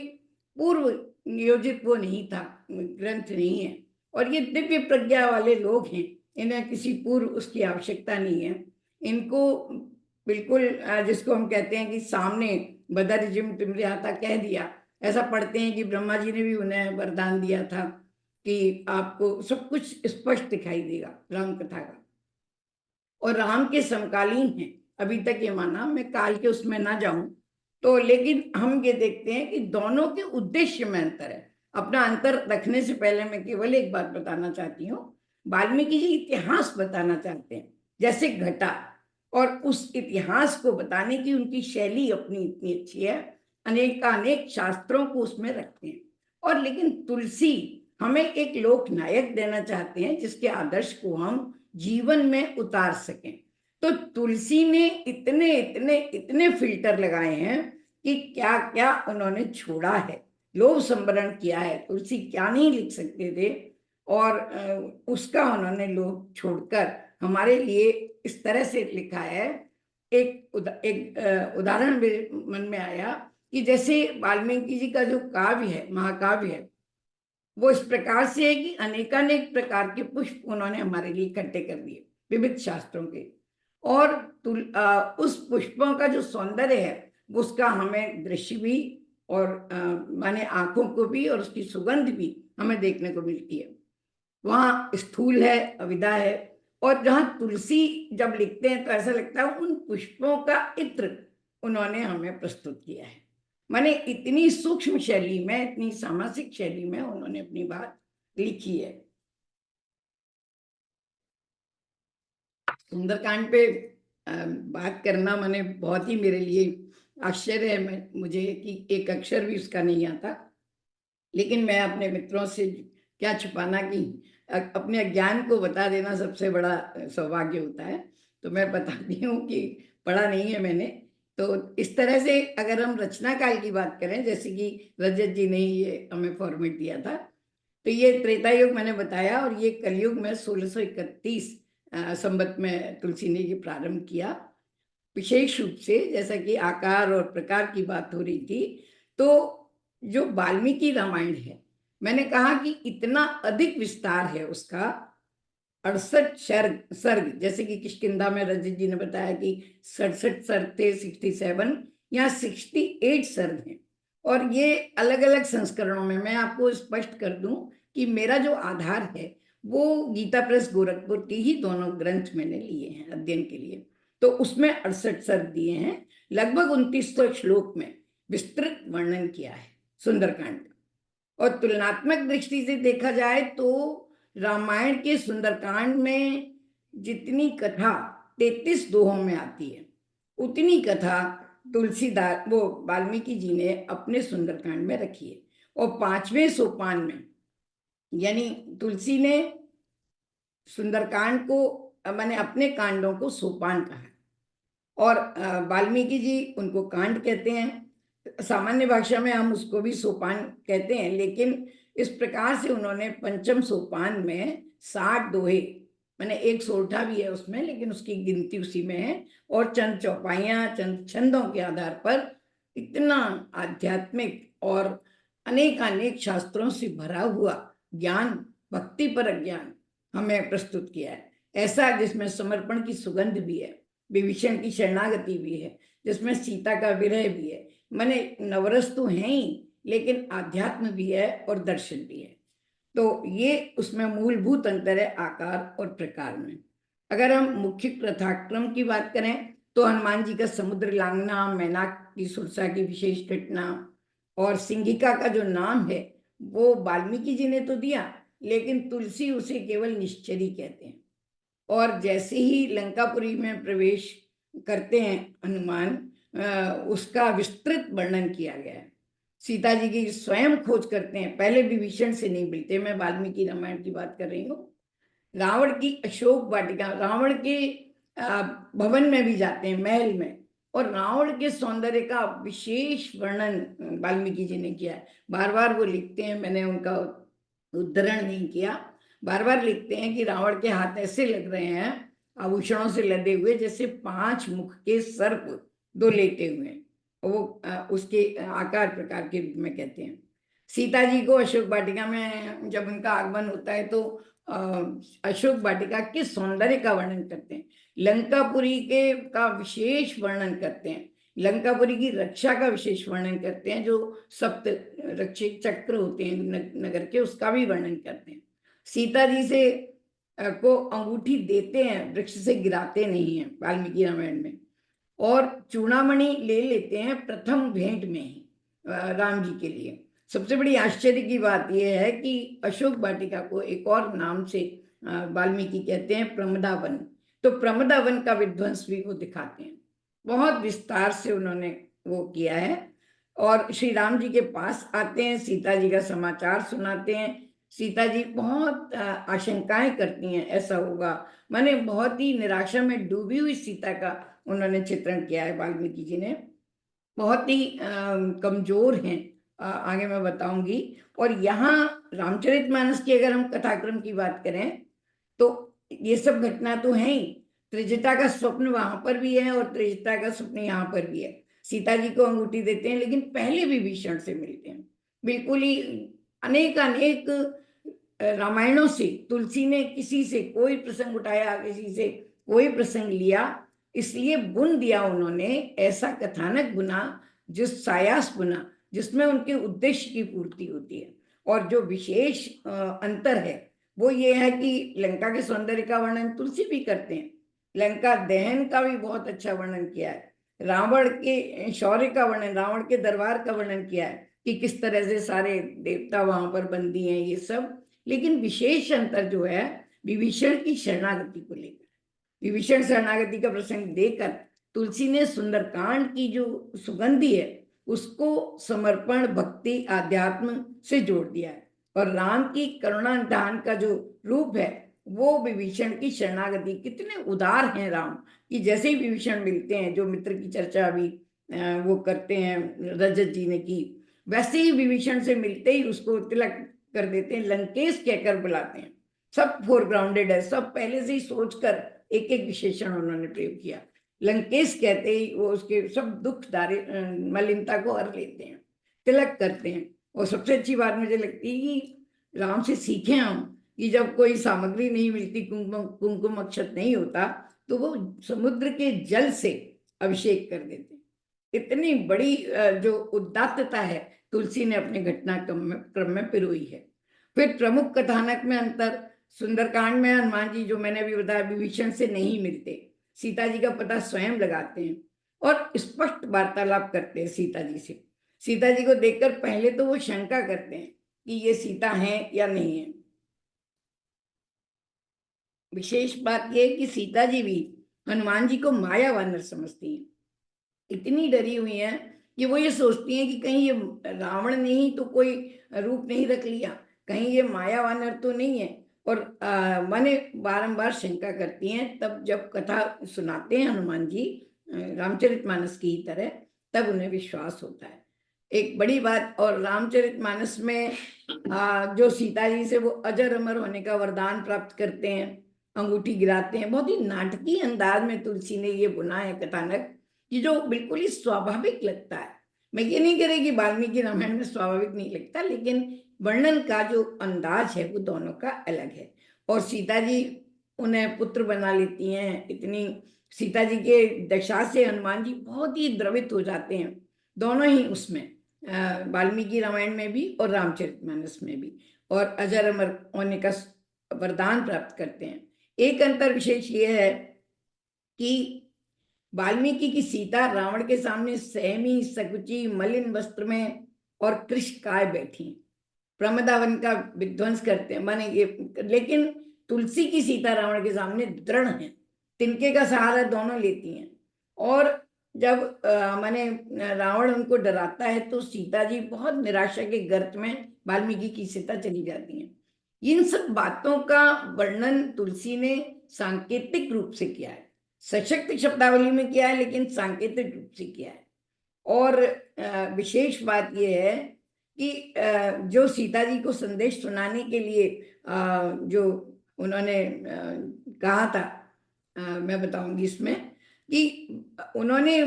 पूर्व नियोजित वो नहीं था, ग्रंथ नहीं है। और ये दिव्य प्रज्ञा वाले लोग हैं, इन्हें किसी पूर्व उसकी आवश्यकता नहीं है। इनको बिल्कुल जिसको हम कहते हैं कि सामने बदर जिम तिमरे आता कह दिया, ऐसा पढ़ते हैं कि ब्रह्मा जी ने भी उन्हें वरदान दिया था कि आपको सब कुछ स्पष्ट दिखाई देगा राम कथा का, और राम के समकालीन हैं। अभी तक ये माना, मैं काल के उसमें ना जाऊं तो, लेकिन हम ये देखते हैं कि दोनों के उद्देश्य में अंतर है। अपना अंतर रखने से पहले मैं केवल एक बात बताना चाहती हूँ। वाल्मीकि जी इतिहास बताना चाहते हैं जैसे घटा, और उस इतिहास को बताने की उनकी शैली अपनी इतनी अच्छी है, अनेक शास्त्रों को उसमें रखते हैं। और लेकिन तुलसी हमें एक लोक नायक देना चाहते हैं जिसके आदर्श को हम जीवन में उतार सकें। तो तुलसी ने इतने इतने इतने फिल्टर लगाए हैं कि क्या क्या उन्होंने छोड़ा है, लोभ संवरण किया है। तुलसी क्या नहीं लिख सकते थे, और उसका उन्होंने लोभ छोड़कर हमारे लिए इस तरह से लिखा है। एक उदाहरण मेरे मन में आया कि जैसे वाल्मीकि जी का जो काव्य है, महाकाव्य है, वो इस प्रकार से है कि अनेकानेक प्रकार के पुष्प उन्होंने हमारे लिए इकट्ठे कर दिए विविध शास्त्रों के, और उस पुष्पों का जो सौंदर्य है उसका हमें दृश्य भी और माने आंखों को भी, और उसकी सुगंध भी हमें देखने को मिलती है। वहाँ स्थूल है, अविदा है, और जहाँ तुलसी जब लिखते हैं तो ऐसा लगता है उन पुष्पों का इत्र उन्होंने हमें प्रस्तुत किया है। माने इतनी सूक्ष्म शैली में, इतनी सामासिक शैली में उन्होंने अपनी बात लिखी है। सुंदरकांड पे बात करना माने बहुत ही मेरे लिए आश्चर्य है मुझे कि एक अक्षर भी उसका नहीं आता, लेकिन मैं अपने मित्रों से क्या छुपाना कि अपने अज्ञान को बता देना सबसे बड़ा सौभाग्य होता है। तो मैं बताती हूँ कि पढ़ा नहीं है मैंने। तो इस तरह से अगर हम रचना काल की बात करें, जैसे कि रजत जी ने ये हमें फॉर्मेट दिया था, तो ये त्रेता युग मैंने बताया, और ये कलयुग में 1631 संवत में तुलसी ने ये प्रारंभ किया। विशेष रूप से जैसा कि आकार और प्रकार की बात हो रही थी, तो जो वाल्मीकि रामायण है, मैंने कहा कि इतना अधिक विस्तार है उसका, 68 सर्ग, जैसे कि किष्किंधा में रजत जी ने बताया कि 67 सर्ग थे, 67, यहाँ 68 सर्ग हैं। और ये अलग अलग संस्करणों में, मैं आपको स्पष्ट कर दूं कि मेरा जो आधार है वो गीता प्रेस गोरखपुर की ही दोनों ग्रंथ मैंने लिए हैं अध्ययन के लिए। तो उसमें 68 सर्ग दिए हैं, लगभग 2900 श्लोक में विस्तृत वर्णन किया है सुंदरकांड का। और तुलनात्मक दृष्टि से देखा जाए तो रामायण के सुंदरकांड में जितनी कथा 33 दोहों में आती है, उतनी कथा तुलसीदास वो वाल्मीकि जी ने अपने सुंदरकांड में रखी है। और 5वें सोपान में, यानी तुलसी ने सुंदरकांड को मैंने अपने कांडों को सोपान कहा, और वाल्मीकि जी उनको कांड कहते हैं। सामान्य भाषा में हम उसको भी सोपान कहते हैं, लेकिन इस प्रकार से उन्होंने पंचम सोपान में 60 दोहे, मैंने एक सोरठा भी है उसमें, लेकिन उसकी गिनती उसी में है, और चंद चौपाइयाँ, चंद छंदों के आधार पर इतना आध्यात्मिक और अनेक शास्त्रों से भरा हुआ ज्ञान, भक्ति पर ज्ञान हमें प्रस्तुत किया है। ऐसा जिसमें समर्पण की सुगंध भी है, विभीषण की शरणागति भी है, जिसमें सीता का विरह भी है। माने नवरस तो हैं ही, लेकिन आध्यात्म भी है और दर्शन भी है। तो ये उसमें मूलभूत अंतर है आकार और प्रकार में। अगर हम मुख्य कथाक्रम की बात करें तो हनुमान जी का समुद्र लांघना, मैनाक की सुरसा की विशेष घटना, और सिंहिका का जो नाम है वो वाल्मीकि जी ने तो दिया, लेकिन तुलसी उसे केवल निश्चरी कहते हैं। और जैसे ही लंकापुरी में प्रवेश करते हैं हनुमान, उसका विस्तृत वर्णन किया गया है। सीता जी की स्वयं खोज करते हैं, पहले विभीषण से नहीं मिलते, मैं वाल्मीकि रामायण की बात कर रही हूँ। रावण की अशोक वाटिका, रावण के भवन में भी जाते हैं, महल में, और रावण के सौंदर्य का विशेष वर्णन वाल्मीकि जी ने किया है। बार बार वो लिखते हैं, मैंने उनका उद्धरण नहीं किया, बार बार लिखते हैं कि रावण के हाथ ऐसे लग रहे हैं आभूषणों से लदे हुए जैसे 5 मुख के सर्प 2 लेटे हुए हैं। वो उसके आकार प्रकार के रूप में कहते हैं। सीता जी को अशोक वाटिका में जब उनका आगमन होता है तो अशोक वाटिका के सौंदर्य का वर्णन करते हैं, लंकापुरी के का विशेष वर्णन करते हैं, लंकापुरी की रक्षा का विशेष वर्णन करते हैं, जो सप्त रक्षक चक्र होते हैं नगर के, उसका भी वर्णन करते हैं। सीता जी से को अंगूठी देते हैं, वृक्ष से गिराते नहीं हैं वाल्मीकि रामायण में, और चूड़ामणि ले लेते हैं प्रथम भेंट में ही राम जी के लिए। सबसे बड़ी आश्चर्य की बात यह है कि अशोक वाटिका को एक और नाम से वाल्मीकि कहते हैं, प्रमदावन। तो प्रमदावन का विध्वंस भी वो दिखाते हैं, बहुत विस्तार से उन्होंने वो किया है। और श्री राम जी के पास आते हैं, सीता जी का समाचार सुनाते हैं। सीता जी बहुत आशंकाएं करती हैं ऐसा होगा, माने बहुत ही निराशा में डूबी हुई सीता का उन्होंने चित्रण किया है वाल्मीकि जी ने। बहुत ही कमजोर हैं, आगे मैं बताऊंगी। और यहाँ रामचरितमानस की अगर हम कथाक्रम की बात करें तो ये सब घटना तो है ही, त्रिजटा का स्वप्न वहां पर भी है और त्रिजटा का स्वप्न यहाँ पर भी है। सीता जी को अंगूठी देते हैं, लेकिन पहले विभीषण से मिलते हैं। बिल्कुल ही अनेक अनेक रामायणों से तुलसी ने किसी से कोई प्रसंग उठाया, किसी से कोई प्रसंग लिया, इसलिए बुन दिया उन्होंने, ऐसा कथानक बुना, जो सायास बुना, जिसमें उनके उद्देश्य की पूर्ति होती है। और जो विशेष अंतर है वो ये है कि लंका के सौंदर्य का वर्णन तुलसी भी करते हैं, लंका दहन का भी बहुत अच्छा वर्णन किया है, रावण के शौर्य का वर्णन, रावण के दरबार का वर्णन किया है कि किस तरह से सारे देवता वहां पर बंदी हैं, ये सब। लेकिन विशेष अंतर जो है विभीषण की शरणागति को लेकर, विभीषण शरणागति का प्रसंग देकर तुलसी ने सुंदरकांड की जो सुगंधी है उसको समर्पण, भक्ति, आध्यात्म से जोड़ दिया है। और राम की करुणा निधान का जो रूप है वो विभीषण की शरणागति, कितने उदार हैं राम कि जैसे ही विभीषण मिलते हैं, जो मित्र की चर्चा अभी वो करते हैं रजत जी ने की, वैसे ही विभीषण से मिलते ही उसको तिलक कर देते हैं, लंकेश कहकर बुलाते हैं। सब फोरग्राउंडेड है, सब पहले से ही सोचकर एक एक विशेषण उन्होंने प्रयोग किया। लंकेश कहते ही वो उसके सब दुख दारे मलिनता को हर लेते हैं, तिलक करते हैं। और सबसे अच्छी बात मुझे लगती है कि राम से सीखें हम कि जब कोई सामग्री नहीं मिलती, कुमकुम अक्षत नहीं होता, तो वो समुद्र के जल से अभिषेक कर देते। इतनी बड़ी जो उदात्तता है तुलसी ने अपने घटनाक्रम में पिरोई है। फिर प्रमुख कथानक में अंतर, सुंदरकांड में हनुमान जी, जो मैंने अभी बताया, विभीषण से नहीं मिलते, सीता जी का पता स्वयं लगाते हैं और स्पष्ट वार्तालाप करते हैं सीता जी से। सीता जी को देखकर पहले तो वो शंका करते हैं कि ये सीता है या नहीं है। विशेष बात यह है कि सीता जी भी हनुमान जी को माया वानर समझती हैं, इतनी डरी हुई हैं कि वो ये सोचती हैं कि कहीं ये रावण ने ही तो कोई रूप नहीं रख लिया, कहीं ये माया वानर तो नहीं है। और माने बारंबार शंका करती हैं। तब जब कथा सुनाते हैं हनुमान जी रामचरितमानस की ही तरह, तब उन्हें विश्वास होता है। एक बड़ी बात, और रामचरितमानस में जो सीता जी से वो अजर अमर होने का वरदान प्राप्त करते हैं, अंगूठी गिराते हैं, बहुत ही नाटकीय अंदाज में तुलसी ने ये बुना है कथानक कि जो बिल्कुल ही स्वाभाविक लगता है। मैं ये नहीं कह रही कि वाल्मीकि रामायण में स्वाभाविक नहीं लगता, लेकिन वर्णन का जो अंदाज है वो दोनों का अलग है। और सीता जी उन्हें पुत्र बना लेती हैं। इतनी सीता जी के दशा से हनुमान जी बहुत ही द्रवित हो जाते हैं, दोनों ही उसमें, वाल्मीकि रामायण में भी और रामचरितमानस में भी, और अजर अमर होने का वरदान प्राप्त करते हैं। एक अंतर विशेष ये है कि वाल्मीकि की सीता रावण के सामने सहमी, सकुची, मलिन वस्त्र में और कृशकाय बैठी, प्रमदावन का विध्वंस करते हैं, माने ये। लेकिन तुलसी की सीता रावण के सामने दृढ़ है, तिनके का सहारा दोनों लेती हैं। और जब माने रावण उनको डराता है तो सीता जी बहुत निराशा के गर्त में वाल्मीकि की सीता चली जाती हैं। इन सब बातों का वर्णन तुलसी ने सांकेतिक रूप से किया है, सशक्त शब्दावली में किया है, लेकिन सांकेतिक रूप से किया है। और विशेष बात यह है कि जो सीता जी को संदेश सुनाने के लिए जो उन्होंने कहा था, मैं बताऊंगी इसमें, कि उन्होंने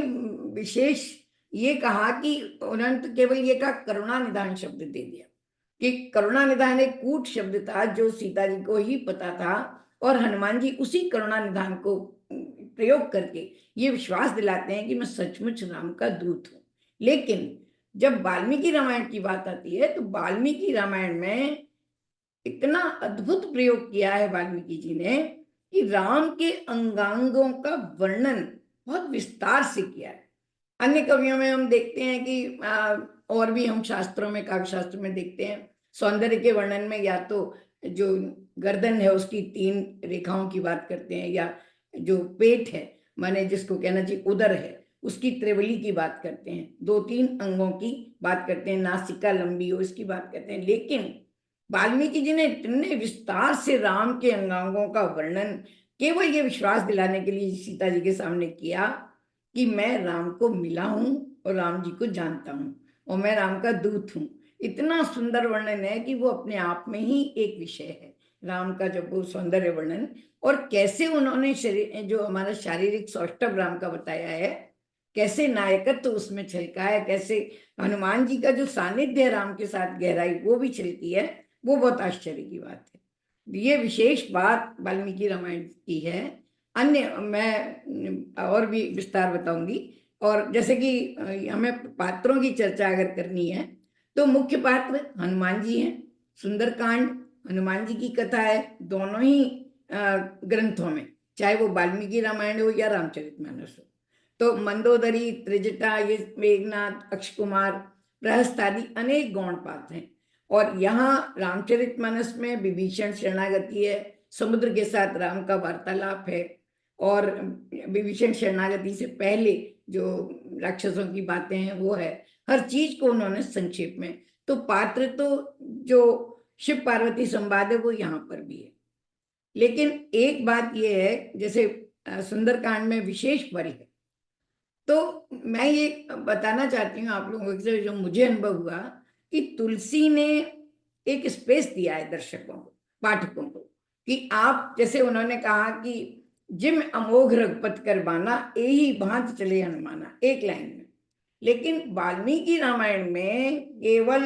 विशेष ये कहा कि उन्होंने तो केवल ये कहा, करुणा निधान शब्द दे दिया, कि करुणा निधान एक कूट शब्द था जो सीता जी को ही पता था, और हनुमान जी उसी करुणा निधान को प्रयोग करके ये विश्वास दिलाते हैं कि मैं सचमुच राम का दूत हूं। लेकिन जब वाल्मीकि रामायण की बात आती है तो वाल्मीकि रामायण में इतना अद्भुत प्रयोग किया है वाल्मीकि जी ने कि राम के अंगांगों का वर्णन बहुत विस्तार से किया है। अन्य कवियों में हम देखते हैं कि और भी हम शास्त्रों में, काव्य शास्त्र में देखते हैं सौंदर्य के वर्णन में या तो जो गर्दन है उसकी 3 रेखाओं की बात करते हैं, या जो पेट है माने जिसको कहना चाहिए उदर है उसकी त्रिवली की बात करते हैं, 2-3 अंगों की बात करते हैं, नासिका लंबी हो इसकी बात करते हैं। लेकिन वाल्मीकि जी ने इतने विस्तार से राम के अंगांगों का वर्णन केवल ये विश्वास दिलाने के लिए सीता जी के सामने किया कि मैं राम को मिला हूं और राम जी को जानता हूं और मैं राम का दूत हूं। इतना सुंदर वर्णन है कि वो अपने आप में ही एक विषय है राम का, जब वो सौंदर्य वर्णन, और कैसे उन्होंने जो हमारा शारीरिक सौष्ठव राम का बताया है, कैसे नायकत्व तो उसमें छलका है, कैसे हनुमान जी का जो सानिध्य है राम के साथ गहराई वो भी छलकी है, वो बहुत आश्चर्य की बात है। ये विशेष बात वाल्मीकि रामायण की है। अन्य मैं और भी विस्तार बताऊंगी। और जैसे कि हमें पात्रों की चर्चा अगर करनी है तो मुख्य पात्र हनुमान जी हैं। सुंदरकांड हनुमान जी की कथा है दोनों ही ग्रंथों में, चाहे वो वाल्मीकि रामायण हो या रामचरितमानस हो। तो मंदोदरी, त्रिजटा, ये मेघनाथ, अक्षकुमार, प्रहस्त आदि अनेक गौण पात्र हैं। और यहाँ रामचरितमानस में विभीषण शरणागति है, समुद्र के साथ राम का वार्तालाप है, और विभीषण शरणागति से पहले जो राक्षसों की बातें हैं वो है। हर चीज को उन्होंने संक्षेप में, तो पात्र तो जो शिव पार्वती संवाद है वो यहाँ पर भी है। लेकिन एक बात ये है, जैसे सुंदरकांड में विशेष बल है, तो मैं ये बताना चाहती हूँ आप लोगों से जो मुझे अनुभव हुआ कि तुलसी ने एक स्पेस दिया है दर्शकों को, पाठकों को, कि आप जैसे उन्होंने कहा कि जिम अमोघ रघुपत कर बाना एही भांत चले हनुमाना, एक लाइन में। लेकिन वाल्मीकि रामायण में केवल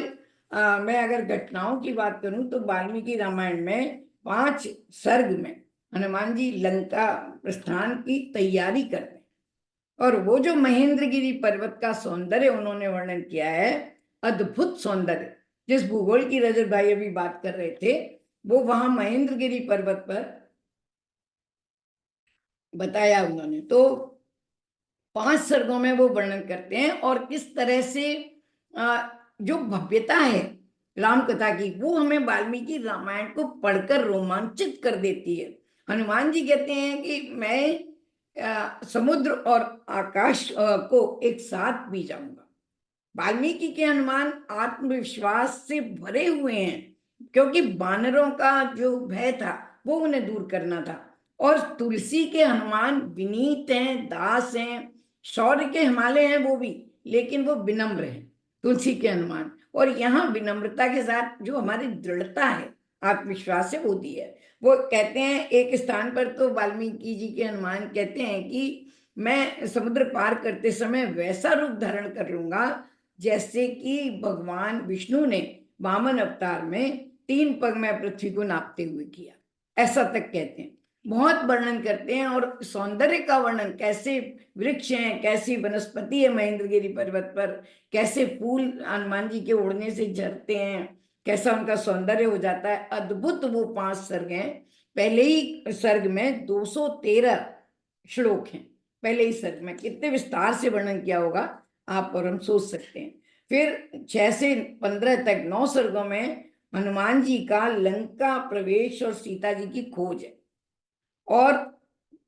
मैं अगर घटनाओं की बात करूं तो वाल्मीकि रामायण में 5 सर्ग में हनुमान जी लंका प्रस्थान की तैयारी करते हैं, और वो जो महेंद्रगिरी पर्वत का सौंदर्य उन्होंने वर्णन किया है, अद्भुत सौंदर्य, जिस भूगोल की रजत भाई अभी बात कर रहे थे, वो वहां महेंद्रगिरी पर्वत पर बताया उन्होंने। तो 5 सर्गों में वो वर्णन करते हैं, और किस तरह से जो भव्यता है राम कथा की वो हमें वाल्मीकि रामायण को पढ़कर रोमांचित कर देती है। हनुमान जी कहते हैं कि मैं समुद्र और आकाश को एक साथ भी जाऊंगा। वाल्मीकि के हनुमान आत्मविश्वास से भरे हुए हैं, क्योंकि वानरों का जो भय था वो उन्हें दूर करना था। और तुलसी के हनुमान विनीत हैं, दास हैं, शौर्य के हिमालय हैं वो भी, लेकिन वो विनम्र हैं तुलसी के हनुमान। और यहाँ विनम्रता के साथ जो हमारी दृढ़ता है, आत्मविश्वास है, वो दी है। वो कहते हैं एक स्थान पर तो वाल्मीकि जी के हनुमान कहते हैं कि मैं समुद्र पार करते समय वैसा रूप धारण कर लूंगा जैसे कि भगवान विष्णु ने वामन अवतार में 3 पग में पृथ्वी को नापते हुए किया, ऐसा तक कहते हैं। बहुत वर्णन करते हैं, और सौंदर्य का वर्णन, कैसे वृक्ष हैं, कैसी वनस्पति है महेंद्रगिरी पर्वत पर, कैसे फूल हनुमान जी के उड़ने से झरते हैं, कैसा उनका सौंदर्य हो जाता है, अद्भुत वो 5 सर्ग हैं। पहले ही सर्ग में 213 श्लोक हैं, पहले ही सर्ग में कितने विस्तार से वर्णन किया होगा आप और हम सोच सकते हैं। फिर 6 से 15 तक 9 सर्गों में हनुमान जी का लंका प्रवेश और सीता जी की खोज है, और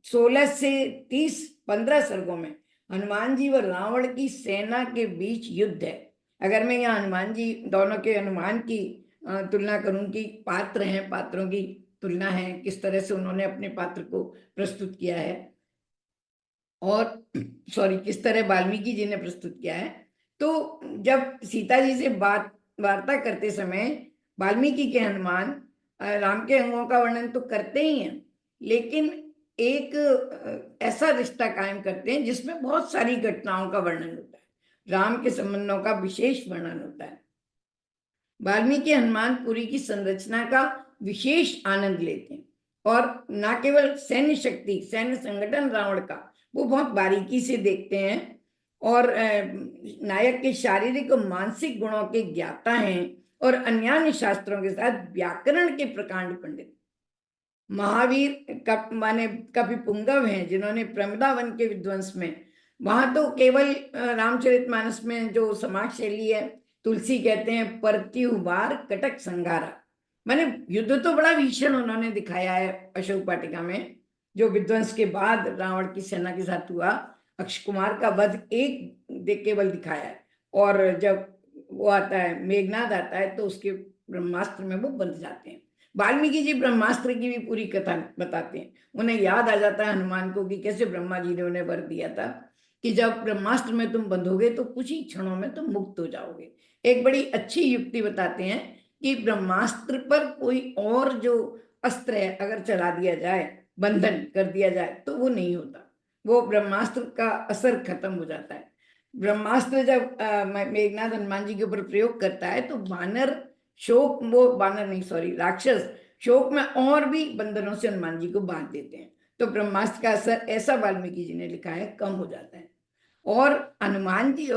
16 से 30 15 सर्गों में हनुमान जी व रावण की सेना के बीच युद्ध है। अगर मैं यहाँ हनुमान जी दोनों के हनुमान की तुलना करूं कि पात्र हैं, पात्रों की तुलना है, किस तरह से उन्होंने अपने पात्र को प्रस्तुत किया है, और सॉरी किस तरह वाल्मीकि जी ने प्रस्तुत किया है। तो जब सीता जी से वार्ता करते समय वाल्मीकि के हनुमान राम के अंगों का वर्णन तो करते ही हैं, लेकिन एक ऐसा रिश्ता कायम करते हैं जिसमें बहुत सारी घटनाओं का वर्णन होता है, राम के संबंधों का विशेष वर्णन होता है। वाल्मीकि हनुमानपुरी की संरचना का विशेष आनंद लेते हैं और न केवल सैन्य शक्ति, सैन्य संगठन रावण का वो बहुत बारीकी से देखते हैं और नायक के शारीरिक और मानसिक गुणों के ज्ञाता हैं और अन्य शास्त्रों के साथ व्याकरण के प्रकांड पंडित। महावीर माने कवि पुंगव हैं जिन्होंने प्रमदावन के विध्वंस में, वहां तो केवल रामचरितमानस में जो समाज शैली है, तुलसी कहते हैं परत्युवार कटक संघारा, माने युद्ध तो बड़ा भीषण उन्होंने दिखाया है अशोक वाटिका में, जो विध्वंस के बाद रावण की सेना के साथ हुआ, अक्षय कुमार का वध एक केवल दिखाया है। और जब वो आता है मेघनाद आता है तो उसके ब्रह्मास्त्र में वो बंध जाते हैं। वाल्मीकि जी ब्रह्मास्त्र की भी पूरी कथा बताते हैं। उन्हें याद आ जाता है हनुमान को कि कैसे ब्रह्मा जी ने उन्हें वर दिया था कि जब ब्रह्मास्त्र में तुम बंधोगे तो कुछ ही क्षणों में तुम मुक्त हो जाओगे। एक बड़ी अच्छी युक्ति बताते हैं कि ब्रह्मास्त्र पर कोई और जो अस्त्र है अगर चला दिया जाए, बंधन कर दिया जाए, तो वो नहीं होता, वो ब्रह्मास्त्र का असर खत्म हो जाता है। ब्रह्मास्त्र जब मेघनाद हनुमान जी के ऊपर प्रयोग करता है तो वानर शोक, वो वानर नहीं सॉरी राक्षस शोक में और भी बंधनों से हनुमान जी को बांध देते हैं। तो ब्रह्मास्त्र का असर, ऐसा वाल्मीकि जी ने लिखा है, कम हो जाता है। और हनुमान जी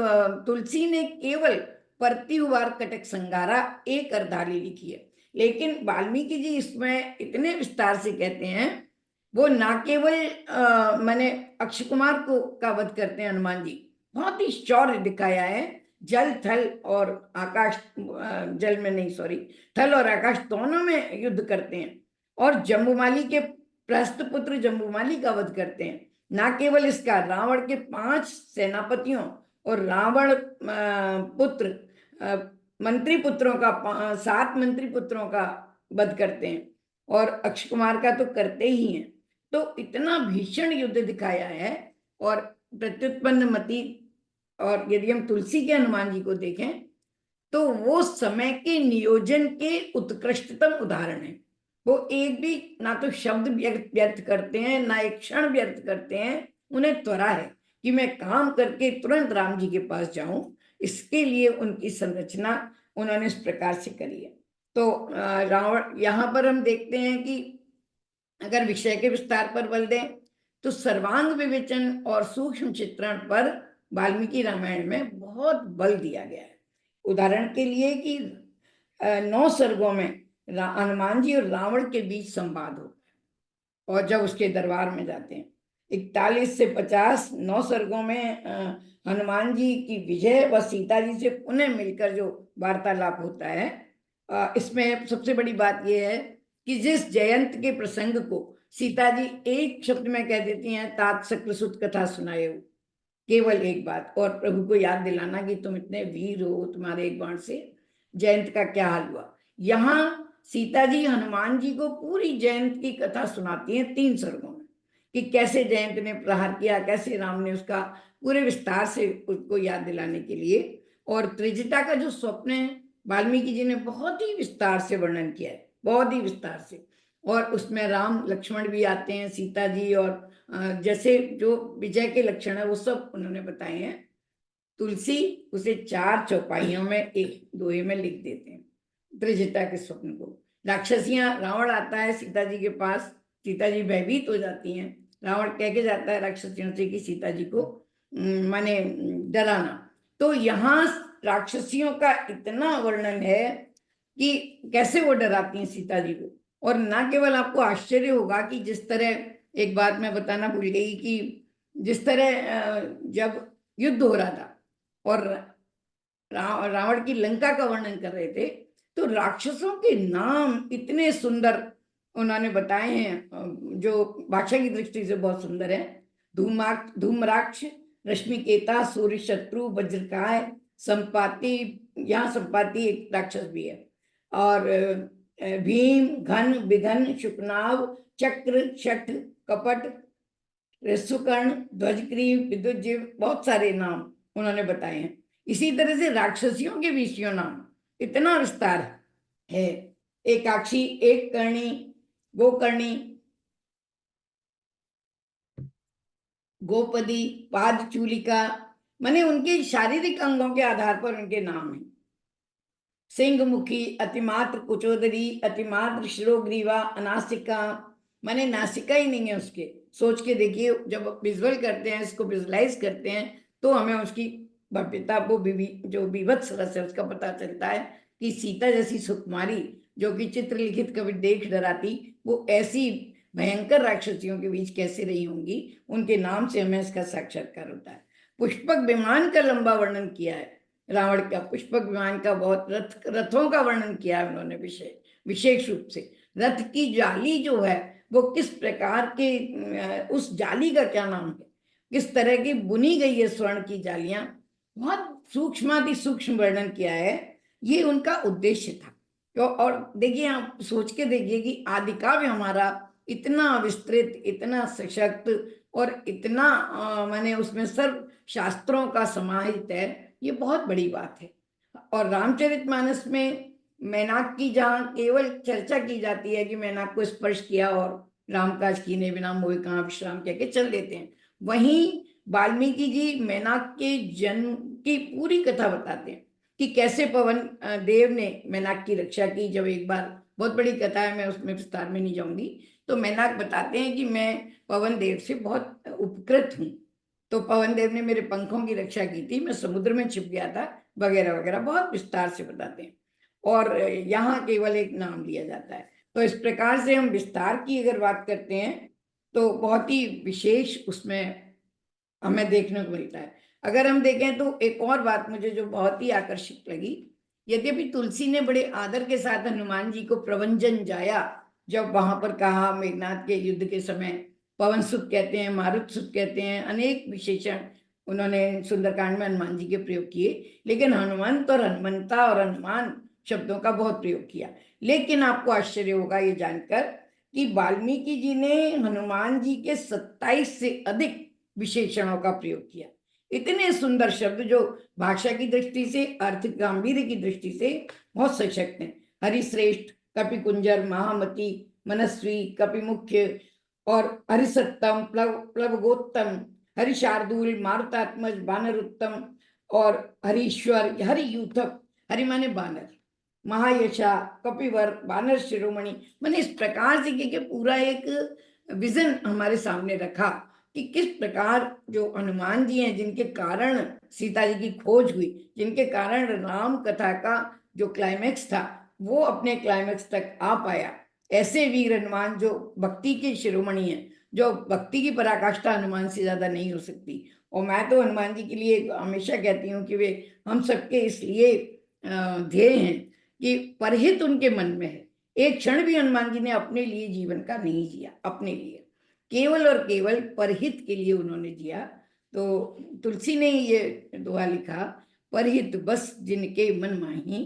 तुलसी ने केवल परत्युवार कटक संघारा एक अर्धाली लिखी है, लेकिन वाल्मीकि जी इसमें इतने विस्तार से कहते हैं, वो ना केवल मैंने अक्षय कुमार को का वध करते हैं हनुमान जी, बहुत ही शौर्य दिखाया है, जल थल और आकाश, जल में नहीं सॉरी, थल और आकाश दोनों में युद्ध करते हैं और जम्बूमाली के प्रहस्त पुत्र जम्बूमाली का वध करते हैं। ना केवल इसका, रावण के 5 सेनापतियों और रावण पुत्र मंत्री पुत्रों का 7 मंत्री पुत्रों का वध करते हैं और अक्षय कुमार का तो करते ही हैं। तो इतना भीषण युद्ध दिखाया है। और प्रत्युत्पन्न मति, और यदि हम तुलसी के हनुमान जी को देखें तो वो समय के नियोजन के उत्कृष्टतम उदाहरण है। वो एक भी ना तो शब्द व्यर्थ करते हैं, ना एक क्षण व्यर्थ करते हैं। उन्हें त्वरा है कि मैं काम करके तुरंत राम जी के पास जाऊं, इसके लिए उनकी संरचना उन्होंने इस प्रकार से करी है। तो रावण, यहाँ पर हम देखते हैं कि अगर विषय के विस्तार पर बल दें तो सर्वांग विवेचन और सूक्ष्म चित्रण पर वाल्मीकि रामायण में बहुत बल दिया गया है। उदाहरण के लिए कि 9 सर्गों में हनुमान जी और रावण के बीच संवाद होता है और जब उसके दरबार में जाते हैं 41 से 50 9 सर्गों में हनुमान जी की विजय व सीता जी से पुनः मिलकर जो वार्तालाप होता है, इसमें सबसे बड़ी बात यह है कि जिस जयंत के प्रसंग को सीता जी एक शब्द में कह देती हैं, तात सकृसुत कथा सुनाए, केवल एक बात, और प्रभु को याद दिलाना कि तुम इतने वीर हो, तुम्हारे एक बाण से जयंत का क्या हाल हुआ। यहाँ सीता जी हनुमान जी को पूरी जयंत की कथा सुनाती हैं 3 सर्गों में कि कैसे जयंत ने प्रहार किया, कैसे राम ने उसका पूरे विस्तार से उसको याद दिलाने के लिए। और त्रिजटा का जो स्वप्न है वाल्मीकि जी ने बहुत ही विस्तार से वर्णन किया है, बहुत ही विस्तार से। और उसमें राम लक्ष्मण भी आते हैं, सीता जी, और जैसे जो विजय के लक्षण है वो सब उन्होंने बताए हैं। तुलसी उसे 4 चौपाइयों में एक दोहे में लिख देते हैं, त्रिजटा के स्वप्न को। राक्षसियां, रावण आता है सीता जी के पास, सीता जी भयभीत हो जाती हैं, रावण कह के जाता है राक्षसियों से कि सीता जी को माने डराना। तो यहाँ राक्षसियों का इतना वर्णन है कि कैसे वो डराती हैं सीता जी को। और ना केवल आपको आश्चर्य होगा कि जिस तरह, एक बात मैं बताना भूल गई कि जिस तरह जब युद्ध हो रहा था और रावण की लंका का वर्णन कर रहे थे तो राक्षसों के नाम इतने सुंदर उन्होंने बताए हैं जो भाषा की दृष्टि से बहुत सुंदर है। धूम्राक्ष, रश्मिकेता, सूर्य शत्रु, वज्रकाय, संपाति, यहाँ संपाति एक राक्षस भी है, और भीम, घन, विघन, शुकनाव, चक्र, शठ, कपट, ऋषुकर्ण, ध्वजग्रीव, विद्युजीव, बहुत सारे नाम उन्होंने बताए हैं। इसी तरह से राक्षसियों के विषयों नाम इतना विस्तार है। एकाक्षी, एक कर्णी, गोकर्णी, गोपदी, पाद चूलिका, माने उनके शारीरिक अंगों के आधार पर उनके नाम हैं। सिंहमुखी, अतिमात्र कुचोदरी, अतिमात्र शिरोग्रीवा, अनासिका, माने नासिका ही नहीं है उसके। सोच के देखिए, जब विजुअल करते हैं, इसको विजुलाइज करते हैं, तो हमें उसकी भव्यता, वो जो बीभत्स रस है उसका पता चलता है कि सीता जैसी सुकुमारी, जो कि चित्र लिखित कभी देख डराती, वो ऐसी भयंकर राक्षसियों के बीच कैसे रही होंगी, उनके नाम से हमें इसका साक्षात्कार होता है। पुष्पक विमान का लंबा वर्णन किया है, रावण का पुष्पक विमान का बहुत, रथों का वर्णन किया है उन्होंने विशेष रूप से। रथ की जाली जो है वो किस प्रकार के, उस जाली का क्या नाम है, किस तरह की बुनी गई है स्वर्ण की जालियां, बहुत सूक्ष्माति सूक्ष्म वर्णन किया है। ये उनका उद्देश्य था। और देखिए, आप सोच के देखिए कि आदि काव्य हमारा इतना विस्तृत, इतना सशक्त और इतना माने उसमें सर्व शास्त्रों का समाहित है, ये बहुत बड़ी बात है। और रामचरितमानस में मैनाक की जहाँ केवल चर्चा की जाती है कि मैनाक को स्पर्श किया और रामकाज कीने बिना मोहि कहाँ विश्राम कह के चल देते हैं, वहीं वाल्मीकि जी मैनाक के जन्म की पूरी कथा बताते हैं कि कैसे पवन देव ने मैनाक की रक्षा की। जब एक बार, बहुत बड़ी कथा है, मैं उसमें विस्तार में नहीं जाऊंगी, तो मैनाक बताते हैं कि मैं पवन देव से बहुत उपकृत हूँ, तो पवन देव ने मेरे पंखों की रक्षा की थी, मैं समुद्र में छिप गया था, वगैरह वगैरह, बहुत विस्तार से बताते हैं। और यहाँ केवल एक नाम लिया जाता है। तो इस प्रकार से हम विस्तार की अगर बात करते हैं तो बहुत ही विशेष उसमें हमें देखने को मिलता है। अगर हम देखें तो एक और बात मुझे जो बहुत ही आकर्षक लगी, यद्यपि तुलसी ने बड़े आदर के साथ हनुमान जी को प्रवंजन जाया, जब वहां पर कहा मेघनाथ के युद्ध के समय, पवन सुत कहते हैं, मारुत सुत कहते हैं, अनेक विशेषण उन्होंने सुंदरकांड में हनुमान जी के प्रयोग किए, लेकिन हनुमंत और हनुमंता और हनुमान शब्दों का बहुत प्रयोग किया। लेकिन आपको आश्चर्य होगा ये जानकर कि वाल्मीकि जी ने हनुमान जी के 27 से अधिक विशेषणों का प्रयोग किया। इतने सुंदर शब्द जो भाषा की दृष्टि से, अर्थ गांभीर्य की दृष्टि से बहुत सशक्त हैं। हरिश्रेष्ठ, कपि कुंजर, महामती, मनस्वी, कपि मुख्य और हरिसत्तम, प्लवगोत्तम, हरिशार्दूल, मारुतात्मज, बानर उत्तम और हरीश्वर, हरियूथप, हरि माने बानर, महायशा, कपिवर, बानर शिरोमणि, मैंने इस प्रकार से कि पूरा एक विजन हमारे सामने रखा कि किस प्रकार जो हनुमान जी हैं, जिनके कारण सीता जी की खोज हुई, जिनके कारण राम कथा का जो क्लाइमैक्स था वो अपने क्लाइमैक्स तक आ पाया, ऐसे वीर हनुमान जो भक्ति के शिरोमणि हैं, जो भक्ति की पराकाष्ठा हनुमान से ज्यादा नहीं हो सकती। और मैं तो हनुमान जी के लिए हमेशा कहती हूँ कि वे हम सबके इसलिए ध्येय हैं कि परहित उनके मन में है। एक क्षण भी हनुमान जी ने अपने लिए जीवन का नहीं जिया, अपने लिए केवल और केवल परहित के लिए उन्होंने जिया। तो तुलसी ने ये दोहा लिखा, परहित बस जिनके मन माही,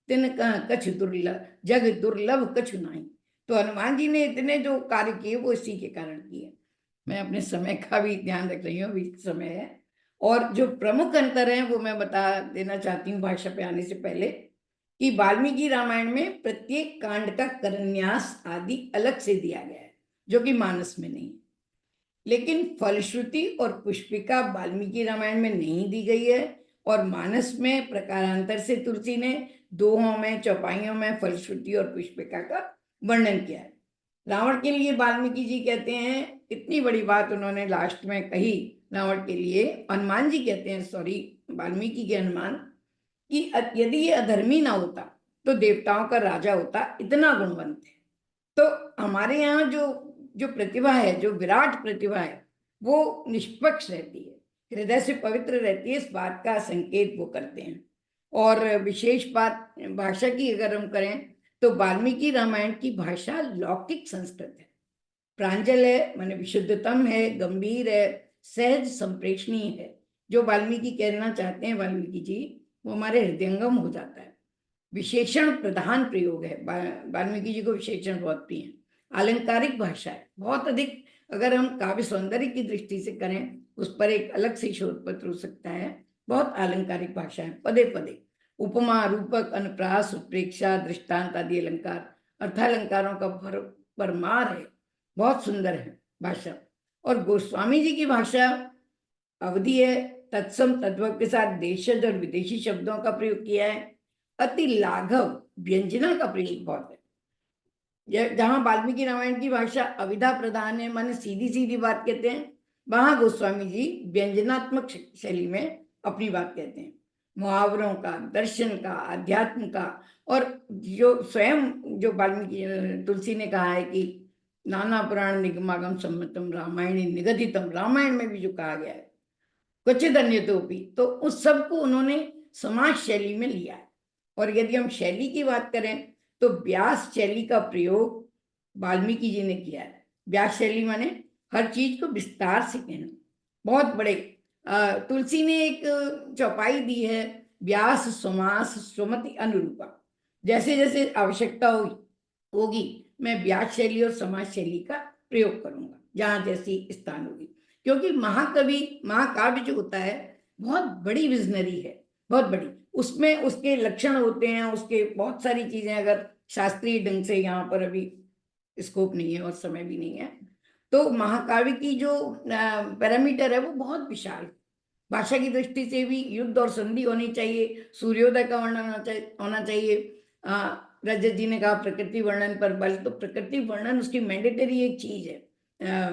तिन कछ दुर्लभ, जग दुर्लभ कछु नाही। तो हनुमान जी ने इतने जो कार्य किए वो इसी के कारण किए। मैं अपने समय का भी ध्यान रख रही हूँ, अभी समय है। और जो प्रमुख अंतर है वो मैं बता देना चाहती हूँ भाषा पे आने से पहले, कि वाल्मीकि रामायण में प्रत्येक कांड का करन्यास आदि अलग से दिया गया है, जो कि मानस में नहीं। लेकिन फलश्रुति और पुष्पिका वाल्मीकि रामायण में नहीं दी गई है, और मानस में प्रकारांतर से तुलसी ने दोहों में, चौपाइयों में फलश्रुति और पुष्पिका का वर्णन किया है। रावण के लिए वाल्मीकि जी कहते हैं, इतनी बड़ी बात उन्होंने लास्ट में कही रावण के लिए, हनुमान जी कहते हैं, सॉरी, वाल्मीकि के हनुमान, कि यदि ये अधर्मी ना होता तो देवताओं का राजा होता, इतना गुणवंत है। तो हमारे यहाँ जो जो प्रतिभा है, जो विराट प्रतिभा है, वो निष्पक्ष रहती है, हृदय से पवित्र रहती है, इस बात का संकेत वो करते हैं। और विशेष बात भाषा की अगर हम करें तो वाल्मीकि रामायण की भाषा लौकिक संस्कृत है, प्रांजल है, माने विशुद्धतम है, गंभीर है, सहज संप्रेषणीय है। जो वाल्मीकि कहना चाहते हैं वाल्मीकि जी, वो हमारे हृदयंगम हो जाता है। विशेषण प्रधान प्रयोग है, वाल्मीकि जी को विशेषण बहुत प्रिय है। अलंकारिक भाषा है बहुत अधिक। अगर हम काव्य सौंदर्य की दृष्टि से करें, उस पर एक अलग से शोध पत्र हो सकता है। बहुत अलंकारिक भाषा है, पदे पदे उपमा, रूपक, अनुप्रास, उत्प्रेक्षा, दृष्टांत आदि अलंकार, अर्थालंकारों का भरमार है, बहुत सुंदर है भाषा। और गोस्वामी जी की भाषा अवधि है, तत्सम तद्भव के साथ देशज और विदेशी शब्दों का प्रयोग किया है। अति लाघव व्यंजना का प्रयोग बहुत है। जहां वाल्मीकि रामायण की भाषा अविधा प्रधान है, माने सीधी सीधी बात कहते हैं, वहां गोस्वामी जी व्यंजनात्मक शैली में अपनी बात कहते हैं। मुहावरों का, दर्शन का, अध्यात्म का, और जो स्वयं जो वाल्मीकि तुलसी ने कहा है कि नाना पुराण निगमागम सम्मतम रामायणी निगदितम, रामायण में भी जो कहा गया है क्वचित अन्यतोपि, तो उस सब को उन्होंने समाज शैली में लिया है। और यदि हम शैली की बात करें तो व्यास शैली का प्रयोग वाल्मीकि जी ने किया है। व्यास शैली माने हर चीज को विस्तार से कहना, बहुत बड़े। तुलसी ने एक चौपाई दी है, व्यास समास सुमति अनुरूपा, जैसे जैसे आवश्यकता होगी मैं व्यास शैली और समाज शैली का प्रयोग करूंगा जहां जैसी स्थान होगी। क्योंकि महाकवि, महाकाव्य जो होता है बहुत बड़ी विजनरी है, बहुत बड़ी, उसमें उसके लक्षण होते हैं, उसके बहुत सारी चीजें, अगर शास्त्रीय ढंग से यहाँ पर अभी स्कोप नहीं है और समय भी नहीं है, तो महाकाव्य की जो पैरामीटर है वो बहुत विशाल है। भाषा की दृष्टि से भी युद्ध और संधि होनी चाहिए, सूर्योदय का वर्णन होना चाहिए। रजत जी ने कहा प्रकृति वर्णन पर बल, तो प्रकृति वर्णन उसकी मैंडेटरी एक चीज है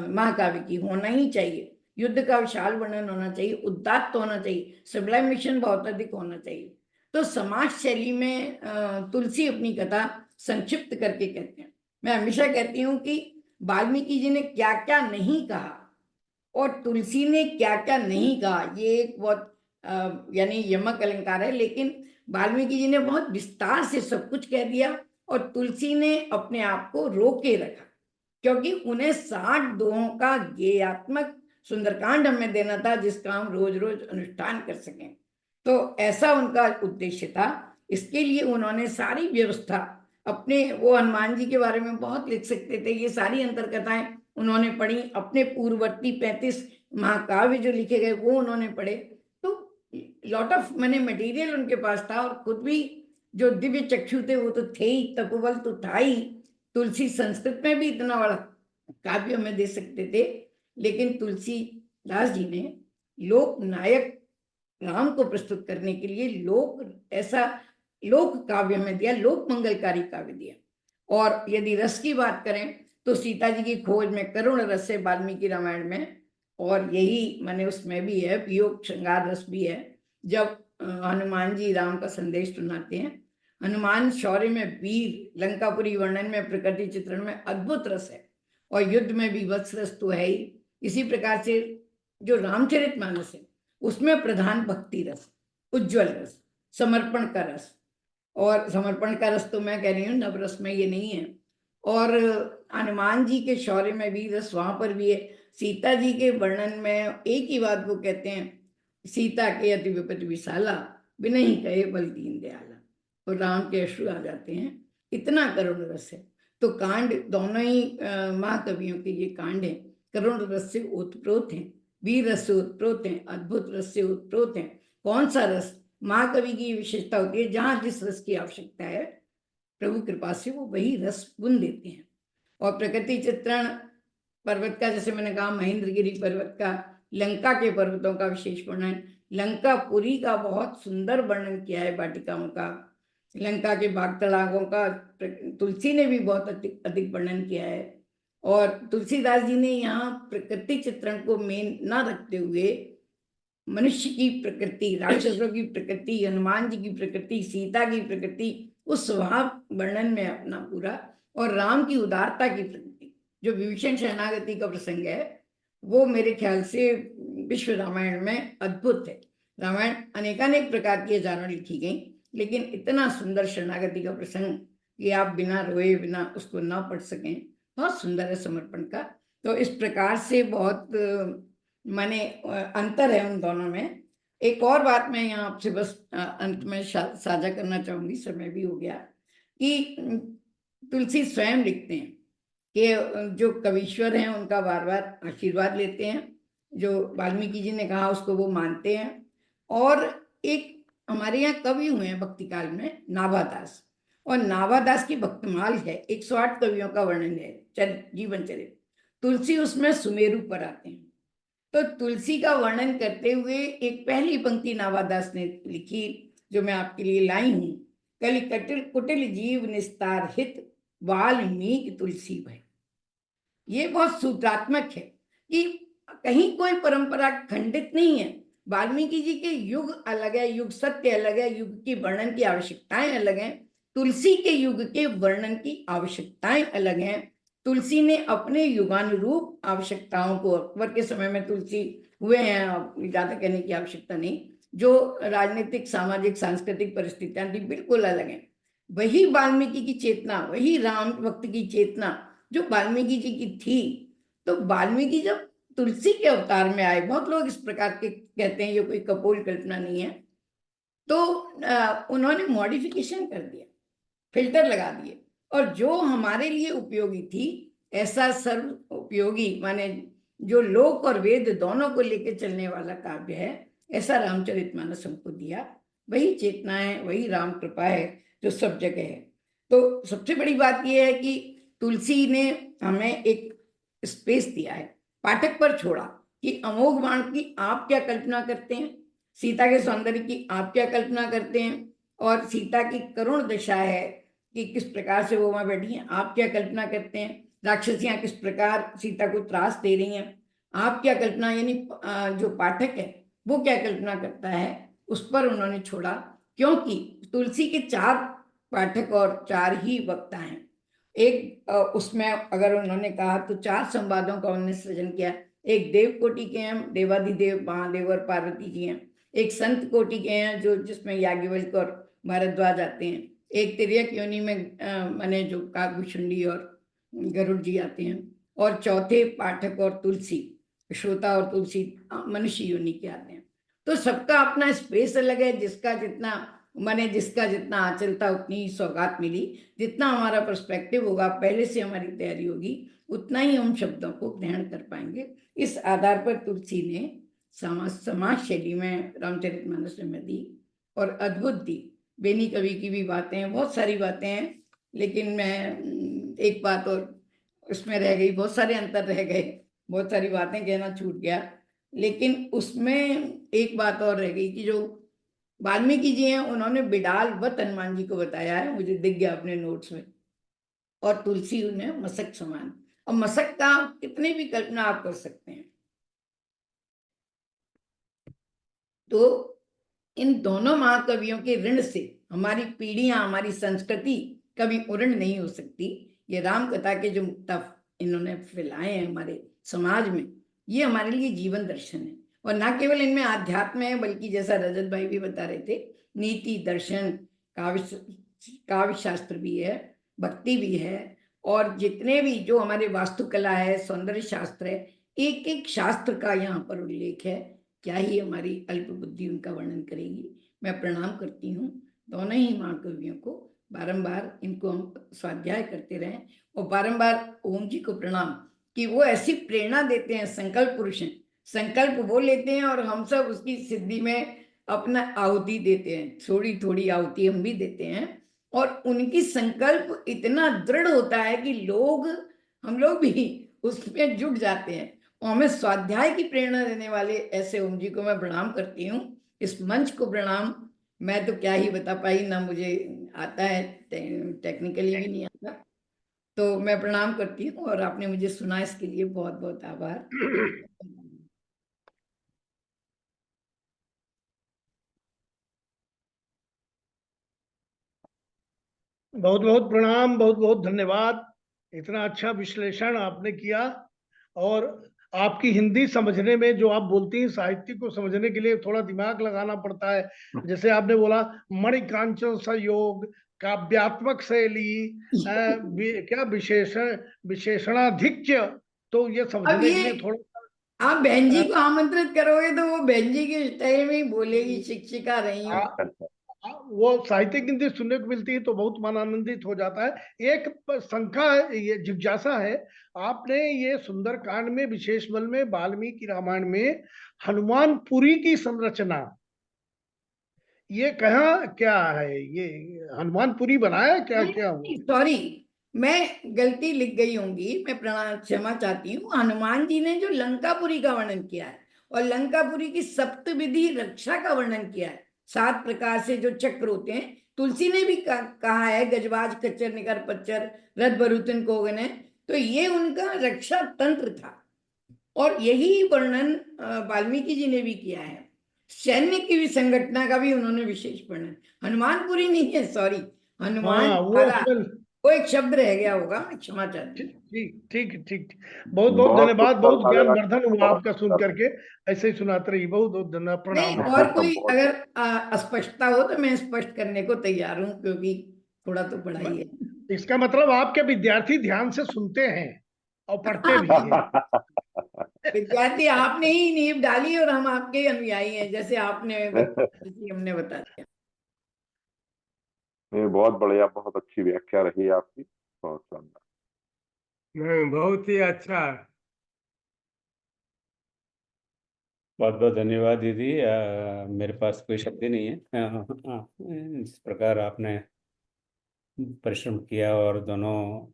महाकाव्य की, होना ही चाहिए। युद्ध का विशाल वर्णन होना चाहिए, उदात्त होना चाहिए, सब्लाइमेशन बहुत अधिक होना चाहिए। तो समाज शैली में तुलसी अपनी कथा संक्षिप्त करके कहते हैं। मैं हमेशा कहती हूँ कि वाल्मीकि जी ने क्या क्या नहीं कहा और तुलसी ने क्या क्या नहीं कहा, ये एक बहुत यानी यमक अलंकार है, लेकिन वाल्मीकि जी ने बहुत विस्तार से सब कुछ कह दिया और तुलसी ने अपने आप को रोके रखा, क्योंकि उन्हें 60 दोहों का गेयात्मक सुंदरकांड हमें देना था जिसका हम रोज रोज अनुष्ठान कर सकें। तो ऐसा उनका उद्देश्य था। इसके लिए उन्होंने सारी व्यवस्था अपने, वो हनुमान जी के बारे में बहुत लिख सकते थे, ये सारी अंतर कथाएं उन्होंने पढ़ी, अपने पूर्ववर्ती 35 महाकाव्य जो लिखे गए वो उन्होंने पढ़े। तो लॉट ऑफ मैंने मटेरियल उनके पास था, और खुद भी जो दिव्य चक्षु थे वो तो थे ही, तपोबल तो था ही। तुलसी संस्कृत में भी इतना बड़ा काव्य हमें दे सकते थे, लेकिन तुलसीदास जी ने लोक नायक राम को प्रस्तुत करने के लिए ऐसा लोक काव्य में दिया, लोक मंगलकारी काव्य दिया। और यदि रस की बात करें तो सीता जी की खोज में करुण रस है वाल्मीकि रामायण में, और यही मैंने उसमें भी है, वियोग श्रृंगार रस भी है। जब हनुमान जी राम का संदेश सुनाते हैं, हनुमान शौर्य में वीर, लंकापुरी वर्णन में, प्रकृति चित्रण में अद्भुत रस है, और युद्ध में भी वत्स रस तो है ही। इसी प्रकार से जो रामचरितमानस है उसमें प्रधान भक्ति रस, उज्ज्वल रस, समर्पण का रस, और समर्पण का रस तो मैं कह रही हूँ नवरस में ये नहीं है। और हनुमान जी के शौर्य में भी रस वहां पर भी है। सीता जी के वर्णन में एक ही बात वो कहते हैं, सीता के अति विपत्ति विशाला, बिनहि कहे बल दीन दयाला, और राम के अश्रु आ जाते हैं, इतना करुण रस है। तो कांड दोनों ही महाकवियों के ये कांड है, करुण रस से ओतप्रोत हैं, वीर रस से ओतप्रोत हैं, अद्भुत रस से ओतप्रोत हैं। कौन सा रस? महाकवि की विशेषता होती है, जहां जिस रस की आवश्यकता है प्रभु कृपा से वो वही रस बुन देते हैं। और प्रकृति चित्रण पर्वत का, जैसे मैंने कहा महेंद्रगिरी पर्वत का, लंका के पर्वतों का विशेष वर्णन, लंकापुरी का बहुत सुंदर वर्णन किया है, वाटिकाओं का, लंका के बाग तड़ागों का तुलसी ने भी बहुत अधिक वर्णन किया है। और तुलसीदास जी ने यहाँ प्रकृति चित्रण को मेन ना रखते हुए मनुष्य की प्रकृति, राक्षसों की प्रकृति, हनुमान जी की प्रकृति, सीता की प्रकृति, उस स्वभाव वर्णन में अपना पूरा, और राम की उदारता की प्रकृति, जो विभीषण शरणागति का प्रसंग है वो मेरे ख्याल से विश्व रामायण में अद्भुत है। रामायण अनेकानेक प्रकार की हजारों लिखी गई, लेकिन इतना सुंदर शरणागति का प्रसंग कि आप बिना रोए बिना उसको ना पढ़ सकें, बहुत सुंदर है समर्पण का। तो इस प्रकार से बहुत माने अंतर है उन दोनों में। एक और बात मैं यहाँ आपसे बस अंत में साझा करना चाहूंगी, समय भी हो गया, कि तुलसी स्वयं लिखते हैं कि जो कवीश्वर हैं उनका बार बार आशीर्वाद लेते हैं, जो वाल्मीकि जी ने कहा उसको वो मानते हैं। और एक हमारे यहाँ कवि हुए हैं भक्ति काल में, नाभादास, और नाभादास की भक्तमाल है, 108 कवियों का वर्णन है, जीवन चरित्र। तुलसी उसमें सुमेरु पर आते हैं। तो तुलसी का वर्णन करते हुए एक पहली पंक्ति नाभादास ने लिखी, जो मैं आपके लिए लाई हूं, कलि कटिल कुटिल जीव निस्तार हित वाल्मीकि तुलसी भय। ये बहुत सूत्रात्मक है कि कहीं कोई परंपरा खंडित नहीं है। वाल्मीकि जी के युग अलग है, युग सत्य अलग है, युग की वर्णन की आवश्यकताएं अलग हैं। तुलसी के युग के वर्णन की आवश्यकताएं अलग हैं। तुलसी ने अपने युगानुरूप आवश्यकताओं को, अकबर के समय में तुलसी हुए हैं, ज्यादा कहने की आवश्यकता नहीं, जो राजनीतिक सामाजिक सांस्कृतिक परिस्थितियां थी बिल्कुल अलग हैं। वही वाल्मीकि की चेतना, वही राम भक्त की चेतना जो वाल्मीकि जी की थी, तो वाल्मीकि जब तुलसी के अवतार में आए, बहुत लोग इस प्रकार के कहते हैं, ये कोई कपोल कल्पना नहीं है, तो उन्होंने मॉडिफिकेशन कर दिया, फिल्टर लगा दिए, और जो हमारे लिए उपयोगी थी, ऐसा सर्व उपयोगी, माने जो लोक और वेद दोनों को लेकर चलने वाला काव्य है, ऐसा रामचरितमानस हमको दिया। वही चेतना है, वही राम कृपा है जो सब जगह है। तो सबसे बड़ी बात यह है कि तुलसी ने हमें एक स्पेस दिया है, पाठक पर छोड़ा कि अमोघ बाण की आप क्या कल्पना करते हैं, सीता के सौंदर्य की आप क्या कल्पना करते हैं, और सीता की करुण दशा है कि किस प्रकार से वो वहां बैठी हैं, आप क्या कल्पना करते हैं, राक्षसियां किस प्रकार सीता को त्रास दे रही हैं, आप क्या कल्पना, यानी जो पाठक है वो क्या कल्पना करता है, उस पर उन्होंने छोड़ा। क्योंकि तुलसी के 4 पाठक और 4 ही वक्ता हैं। एक उसमें अगर उन्होंने कहा तो 4 संवादों का उन्होंने सृजन किया। एक देव कोटि के हैं, देवाधिदेव महादेव और पार्वती जी हैं। एक संत कोटि के हैं, जो जिसमें याज्ञवल्क्य और भारद्वाज आते हैं। एक तिर्यक योनि में माने जो काकभूषुंडी और गरुड़ जी आते हैं। और चौथे पाठक और तुलसी, श्रोता और तुलसी मनुष्य योनि के आते हैं। तो सबका अपना स्पेस अलग है, जिसका जितना माने जिसका जितना आंचल था उतनी ही सौगात मिली। जितना हमारा पर्सपेक्टिव होगा, पहले से हमारी तैयारी होगी, उतना ही हम शब्दों को ग्रहण कर पाएंगे। इस आधार पर तुलसी ने समाज शैली में रामचरितमानस में दी, और अद्भुत दी। बेनी कवि की भी बातें हैं, बहुत सारी बातें हैं, लेकिन मैं एक बात और उसमें रह गई, बहुत सारे अंतर रह गए, बहुत सारी बातें कहना छूट गया, लेकिन उसमें एक बात और रह गई कि जो वाल्मीकि जी हैं, उन्होंने बिडाल वत हनुमान जी को बताया है, मुझे दिख गया अपने नोट्स में, और तुलसी उन्हें मशक समान। और मशक का कितने भी कल्पना आप कर सकते हैं। तो इन दोनों महाकवियों के ऋण से हमारी पीढ़ियां, हमारी संस्कृति कभी उऋण नहीं हो सकती। ये राम कथा के जो मुक्ता इन्होंने फैलाए हैं हमारे समाज में, ये हमारे लिए जीवन दर्शन है। और ना केवल इनमें आध्यात्म है, बल्कि जैसा रजत भाई भी बता रहे थे, नीति, दर्शन, काव्य शास्त्र भी है, भक्ति भी है, और जितने भी जो हमारे वास्तुकला है, सौंदर्य शास्त्र है, एक एक शास्त्र का यहाँ पर उल्लेख है। क्या ही हमारी अल्प बुद्धि उनका वर्णन करेगी। मैं प्रणाम करती हूँ दोनों ही महाकवियों को, बारंबार इनको हम स्वाध्याय करते रहें, और बारंबार ओम जी को प्रणाम कि वो ऐसी प्रेरणा देते हैं, संकल्प पुरुष हैं। संकल्प वो लेते हैं और हम सब उसकी सिद्धि में अपना आहुति देते हैं, थोड़ी थोड़ी आहुति हम भी देते हैं, और उनकी संकल्प इतना दृढ़ होता है कि हम लोग भी उसमें जुट जाते हैं। और हमें स्वाध्याय की प्रेरणा देने वाले ऐसे ओम जी को मैं प्रणाम करती हूँ। इस मंच को प्रणाम। मैं तो क्या ही बता पाई, ना मुझे आता है, टेक्निकली भी नहीं आता, तो मैं प्रणाम करती हूँ, और आपने मुझे सुना इसके लिए बहुत बहुत आभार। बहुत बहुत प्रणाम, बहुत बहुत धन्यवाद। इतना अच्छा विश्लेषण आपने किया, और आपकी हिंदी समझने में, जो आप बोलती हैं साहित्य को समझने के लिए थोड़ा दिमाग लगाना पड़ता है। जैसे आपने बोला मणिकांचन संयोग, काव्यात्मक शैली, क्या विशेषणाधिक्य, तो ये समझने के लिए थोड़ा आप बहन जी को आमंत्रित करोगे तो वो बहन जी के स्टाइल में ही बोलेगी, शिक्षिका रही हूँ। वो साहित्यिक हिंदी सुनने को मिलती है तो बहुत मन आनंदित हो जाता है। एक शंका, ये जिज्ञासा है, आपने ये सुंदरकांड में, विशेष बल में, वाल्मीकि रामायण में हनुमानपुरी की संरचना, ये कहाँ क्या है? ये हनुमानपुरी बनाया क्या? क्या हुआ? सॉरी, मैं गलती लिख गई होंगी, मैं क्षमा चाहती हूँ। हनुमान जी ने जो लंकापुरी का वर्णन किया है, और लंकापुरी की सप्तविधि रक्षा का वर्णन किया है, 7 प्रकार से जो चक्र होते हैं, तुलसी ने भी कहा है गजबाज कच्चर निकर पच्चर रथ बरुतन कोगने, तो ये उनका रक्षा तंत्र था। और यही वर्णन वाल्मीकि जी ने भी किया है। सैन्य की भी संगठना का भी उन्होंने विशेष वर्णन, हनुमानपुरी नहीं है, सॉरी, हनुमान हाँ वो धागा, उसमें वो एक शब्द रह गया होगा, क्षमा चाहती हूँ। ठीक ठीक ठीक। बहुत बहुत बहुत धन्यवाद, सुंदर बहुत लग रहा है, ज्ञानवर्धन हुआ बहुत आपका सुन सुंदर। करके। ऐसे ही सुनाते रहिए। बहुत बहुत धन्यवाद, प्रणाम। नहीं, और कोई बहुत अगर अस्पष्टता हो तो मैं स्पष्ट करने को तैयार हूँ, क्योंकि थोड़ा तो पढ़ाई है। इसका मतलब आपके विद्यार्थी ध्यान से सुनते हैं और पढ़ते भी हैं। विद्यार्थी आपने ही नींव डाली और हम आपके ही अनुयायी हैं, जैसे आपने जैसे हमने बता दिया। नहीं, बहुत बढ़िया, बहुत अच्छी व्याख्या रही आपकी, बहुत शानदार। नहीं, बहुत ही अच्छा। बहुत बहुत धन्यवाद दीदी। मेरे पास कोई शब्द ही नहीं है। इस प्रकार आपने परिश्रम किया और दोनों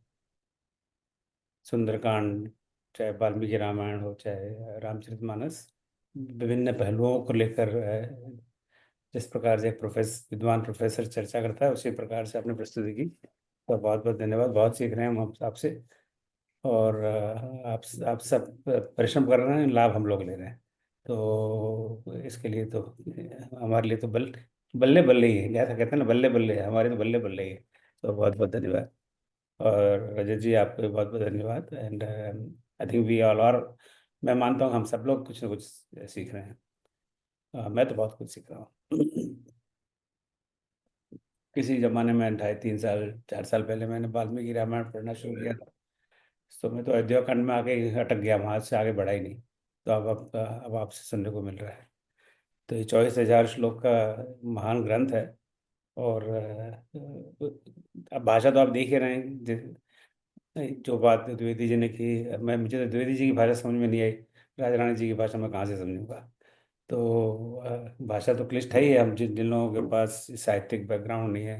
सुंदरकांड, चाहे वाल्मीकि रामायण हो चाहे रामचरितमानस, विभिन्न पहलुओं को लेकर जिस प्रकार से एक विद्वान प्रोफेसर चर्चा करता है उसी प्रकार से आपने प्रस्तुति की। तो बहुत बहुत धन्यवाद। बहुत सीख रहे हैं हम आपसे, और आप सब परिश्रम कर रहे हैं, लाभ हम लोग ले रहे हैं। तो इसके लिए तो हमारे लिए तो बल्ले बल्ले ही है, जैसा कहते हैं ना, बल्ले बल्ले है, हमारे तो बल्ले बल्ले ही है। तो बहुत बहुत धन्यवाद। और रजत जी आपको बहुत बहुत धन्यवाद। And I think we all are, मैं मानता हूँ हम सब लोग कुछ ना कुछ सीख रहे हैं। मैं तो बहुत कुछ सीख रहा हूँ। किसी जमाने में 2.5-3 साल 4 साल पहले मैंने वाल्मीकि रामायण पढ़ना शुरू किया था, तो मैं तो अयोध्या खंड में आके ही अटक गया, वहां से आगे बढ़ा ही नहीं। तो अब आपसे सुनने को मिल रहा है। तो ये 24,000 श्लोक का महान ग्रंथ है। और अब भाषा तो आप देख ही रहे हैं, जो बात द्विवेदी जी ने की, मुझे तो द्विवेदी जी की भाषा समझ में नहीं आई, राजा रानी जी की भाषा मैं कहाँ से समझूंगा। तो भाषा तो क्लिष्ट है ही। हम जिन जिन लोगों के पास साहित्यिक बैकग्राउंड नहीं है,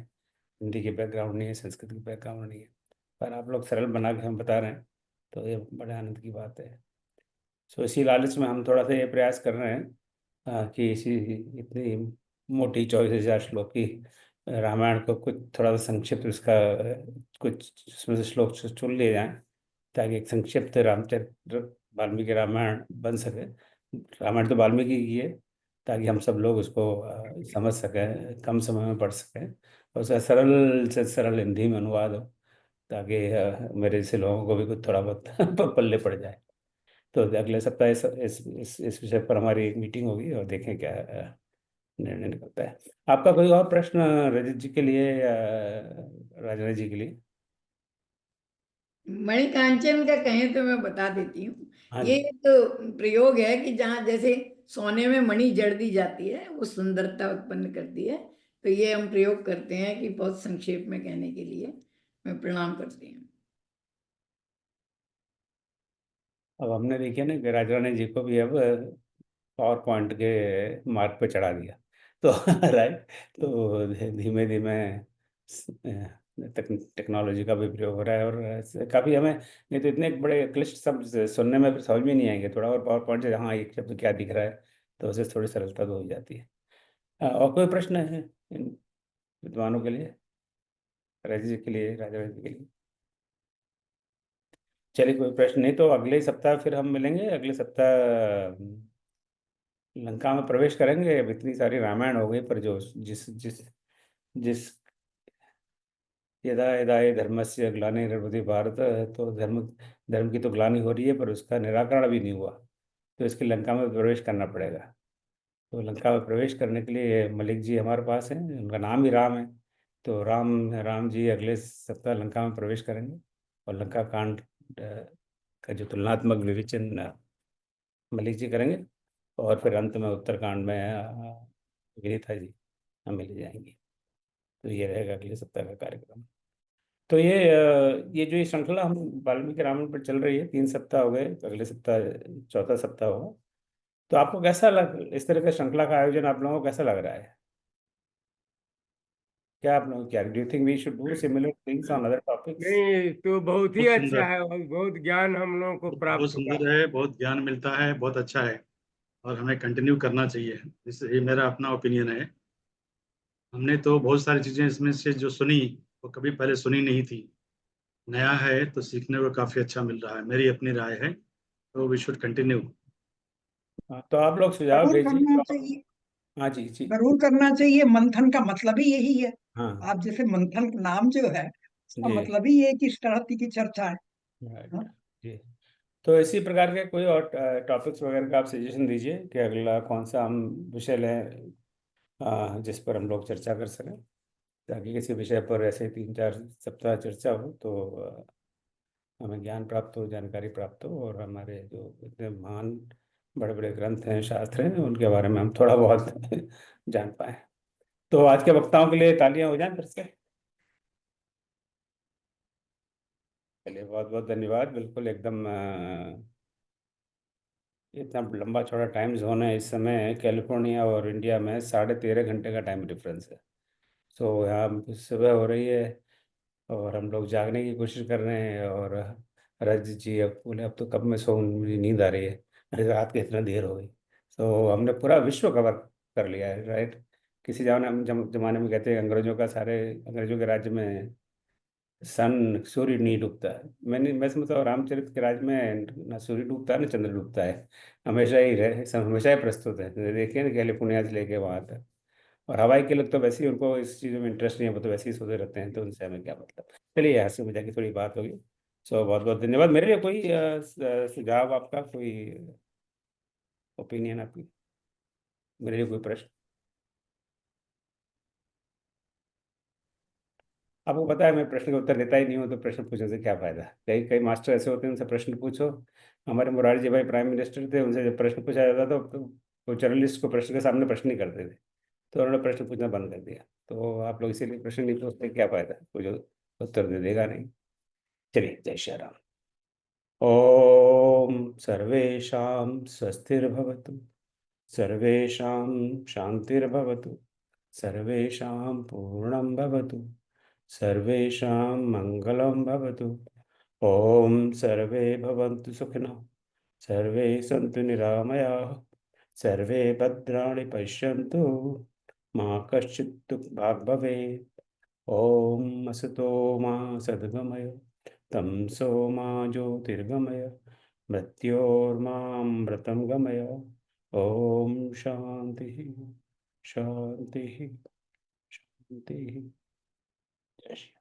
हिंदी की बैकग्राउंड नहीं है, संस्कृत की बैकग्राउंड नहीं है, पर आप लोग सरल बना के हम बता रहे हैं, तो ये बड़े आनंद की बात है। सो इसी लालच में हम थोड़ा सा ये प्रयास कर रहे हैं कि इसी इतनी मोटी 24,000 श्लोक की रामायण को कुछ थोड़ा सा संक्षिप्त उसका कुछ उसमें से श्लोक चुन लिए जाएं, ताकि एक संक्षिप्त रामचरित्र वाल्मीकि रामायण बन सके। रामायण तो वाल्मीकि की है, ताकि हम सब लोग उसको समझ सकें, कम समय में पढ़ सकें, और उसका सरल से सरल हिंदी में अनुवाद हो, ताकि मेरे जैसे लोगों को भी कुछ थोड़ा बहुत पल्ले पड़ जाए। तो अगले सप्ताह इस विषय पर हमारी एक मीटिंग होगी, और देखें क्या निर्णय निकलता है। आपका कोई और प्रश्न रजत जी के लिए या राजना जी के लिए? मणिकांचन का कहें तो मैं बता देती हूँ। हाँ ये जी। तो प्रयोग है कि जहाँ जैसे सोने में मणि जड़ दी जाती है, वो सुंदरता उत्पन्न करती है। तो ये हम प्रयोग करते हैं कि बहुत संक्षेप में कहने के लिए। मैं प्रणाम करती हूँ। अब हमने देखिए ना कि राजा रानी जी को भी अब पावर पॉइंट के मार्ग पे चढ़ा दिया, तो राइट। तो धीमे धीमे टेक्नोलॉजी का भी प्रयोग हो रहा है, और काफ़ी हमें, नहीं तो इतने बड़े क्लिष्ट शब्द सुनने में फिर समझ में नहीं आएंगे। थोड़ा और पावर पॉइंट से हाँ एक शब्द क्या दिख रहा है, तो उसे थोड़ी सरलता तो हो जाती है। और कोई प्रश्न है इन विद्वानों के लिए, राजा जी के लिए, राजा जी के लिए? चलिए, कोई प्रश्न नहीं तो अगले सप्ताह फिर हम मिलेंगे। अगले सप्ताह लंका में प्रवेश करेंगे। अब इतनी सारी रामायण हो गई, पर जो जिस जिस जिस यदा यदा ये धर्मस्य ग्लानिर्भवति भारत, तो धर्म धर्म की तो ग्लानि हो रही है, पर उसका निराकरण भी नहीं हुआ। तो इसके लंका में प्रवेश करना पड़ेगा। तो लंका में प्रवेश करने के लिए मलिक जी हमारे पास हैं, उनका नाम ही राम है। तो राम जी अगले सप्ताह लंका में प्रवेश करेंगे, और लंका कांड का जो तुलनात्मक विवेचन मलिक जी करेंगे, और फिर अंत में उत्तरकांड में विनीता जी हमें ले जाएंगे। तो ये रहेगा अगले सप्ताह का कार्यक्रम। तो ये जो ये श्रृंखला हम वाल्मीकि रामायण पर चल रही है, 3 सप्ताह हो गए, तो अगले सप्ताह चौथा सप्ताह होगा। तो आपको कैसा इस तरह का श्रृंखला का आयोजन आप लोगों को कैसा लग रहा है? क्या आप लोग, क्या do you think we should do similar things on other topics? नहीं, तो बहुत ही बहुत अच्छा सुंदर, है, और बहुत ज्ञान हम लोगों को बहुत प्राप्त हुआ। सुंदर है, बहुत ज्ञान मिलता है, बहुत अच्छा है, और हमें कंटिन्यू करना चाहिए। ये मेरा अपना ओपिनियन है। हमने तो बहुत सारी चीजें इसमें से जो सुनी वो कभी पहले सुनी नहीं थी। नया है तो सीखने को काफी अच्छा मिल रहा है, मेरी अपनी राय है। तो वी शुड कंटिन्यू। हाँ, तो आप लोग सुझाव जरूर भेजिए करना तो चाहिए। हाँ जी जी। जरूर करना चाहिए, मंथन का मतलब ही यही है। हाँ आप जैसे मंथन का नाम जो है उसका जी। मतलब ही ये है कि इस तरह की चर्चा है। राइट हाँ? जी। तो इसी प्रकार के कोई और टॉपिक्स वगैरह का आप सजेशन दीजिए कि अगला कौन सा हम विषय लें, जिस पर हम लोग चर्चा कर सकें, ताकि किसी विषय पर ऐसे 3-4 सप्ताह चर्चा हो तो हमें ज्ञान प्राप्त हो, जानकारी प्राप्त हो, और हमारे जो इतने महान बड़े बड़े ग्रंथ हैं, शास्त्र हैं, उनके बारे में हम थोड़ा बहुत जान पाए। तो आज के वक्ताओं के लिए तालियां हो जाएं फिर से। चलिए, बहुत बहुत धन्यवाद। बिल्कुल एकदम इतना लंबा चौड़ा टाइम जोन है इस समय कैलिफोर्निया और इंडिया में, 13.5 घंटे का टाइम डिफरेंस है। सो यहाँ सुबह हो रही है और हम लोग जागने की कोशिश कर रहे हैं, और रज जी अब बोले अब तो कब मैं सोऊं, मुझे नींद आ रही है, अरे रात के इतना देर हो गई। तो हमने पूरा विश्व कवर कर लिया है, राइट। किसी जमाने में कहते हैं अंग्रेजों का, सारे अंग्रेजों के राज्य में सन सूर्य नहीं डूबता है। मैं समझता हूँ रामचरित के राज्य में ना सूर्य डूबता है ना चंद्र डूबता है, हमेशा ही रहे, सब हमेशा ही प्रस्तुत है। देखिए ना, कैलिफोर्निया से लेके वहाँ तक। और हवाई के लोग तो वैसे ही, उनको इस चीज़ों में इंटरेस्ट नहीं है, वो तो वैसे ही सोते रहते हैं, तो उनसे हमें क्या मतलब। चलिए, यहाँ से मजा की थोड़ी बात होगी। सो बहुत बहुत धन्यवाद। मेरे लिए कोई सुझाव आपका, कोई ओपिनियन आपकी, मेरे लिए कोई प्रश्न? आपको पता है मैं प्रश्न का उत्तर देता ही नहीं हूँ, तो प्रश्न पूछने से क्या फायदा। कई कई मास्टर ऐसे होते हैं, उनसे प्रश्न पूछो। हमारे मुरारजी भाई प्राइम मिनिस्टर थे, उनसे जब प्रश्न पूछा जाता था तो वो जर्नलिस्ट को प्रश्न के सामने प्रश्न नहीं करते थे, तो उन्होंने प्रश्न पूछना बंद कर दिया। तो आप लोग इसीलिए प्रश्न नहीं पूछते, क्या फायदा, कोई जो उत्तर दे देगा नहीं। चलिए, जय श्री राम। ओम सर्वेषां स्वस्तिर्भवतु, सर्वेषां शान्तिर्भवतु, सर्वेषां पूर्णं भवतु, सर्वेषां मङ्गलं भवतु। ॐ सर्वे भवन्तु सुखिनः, सर्वे सन्तु निरामयाः, सर्वे भद्राणि पश्यन्तु, मा कश्चित् दुःखभाग् भवेत्। ॐ असतो मा सद्गमय, तमसो मा ज्योतिर्गमय, मृत्योर्मामृतं गमय। ॐ शान्तिः शान्तिः शान्तिः। जय श्री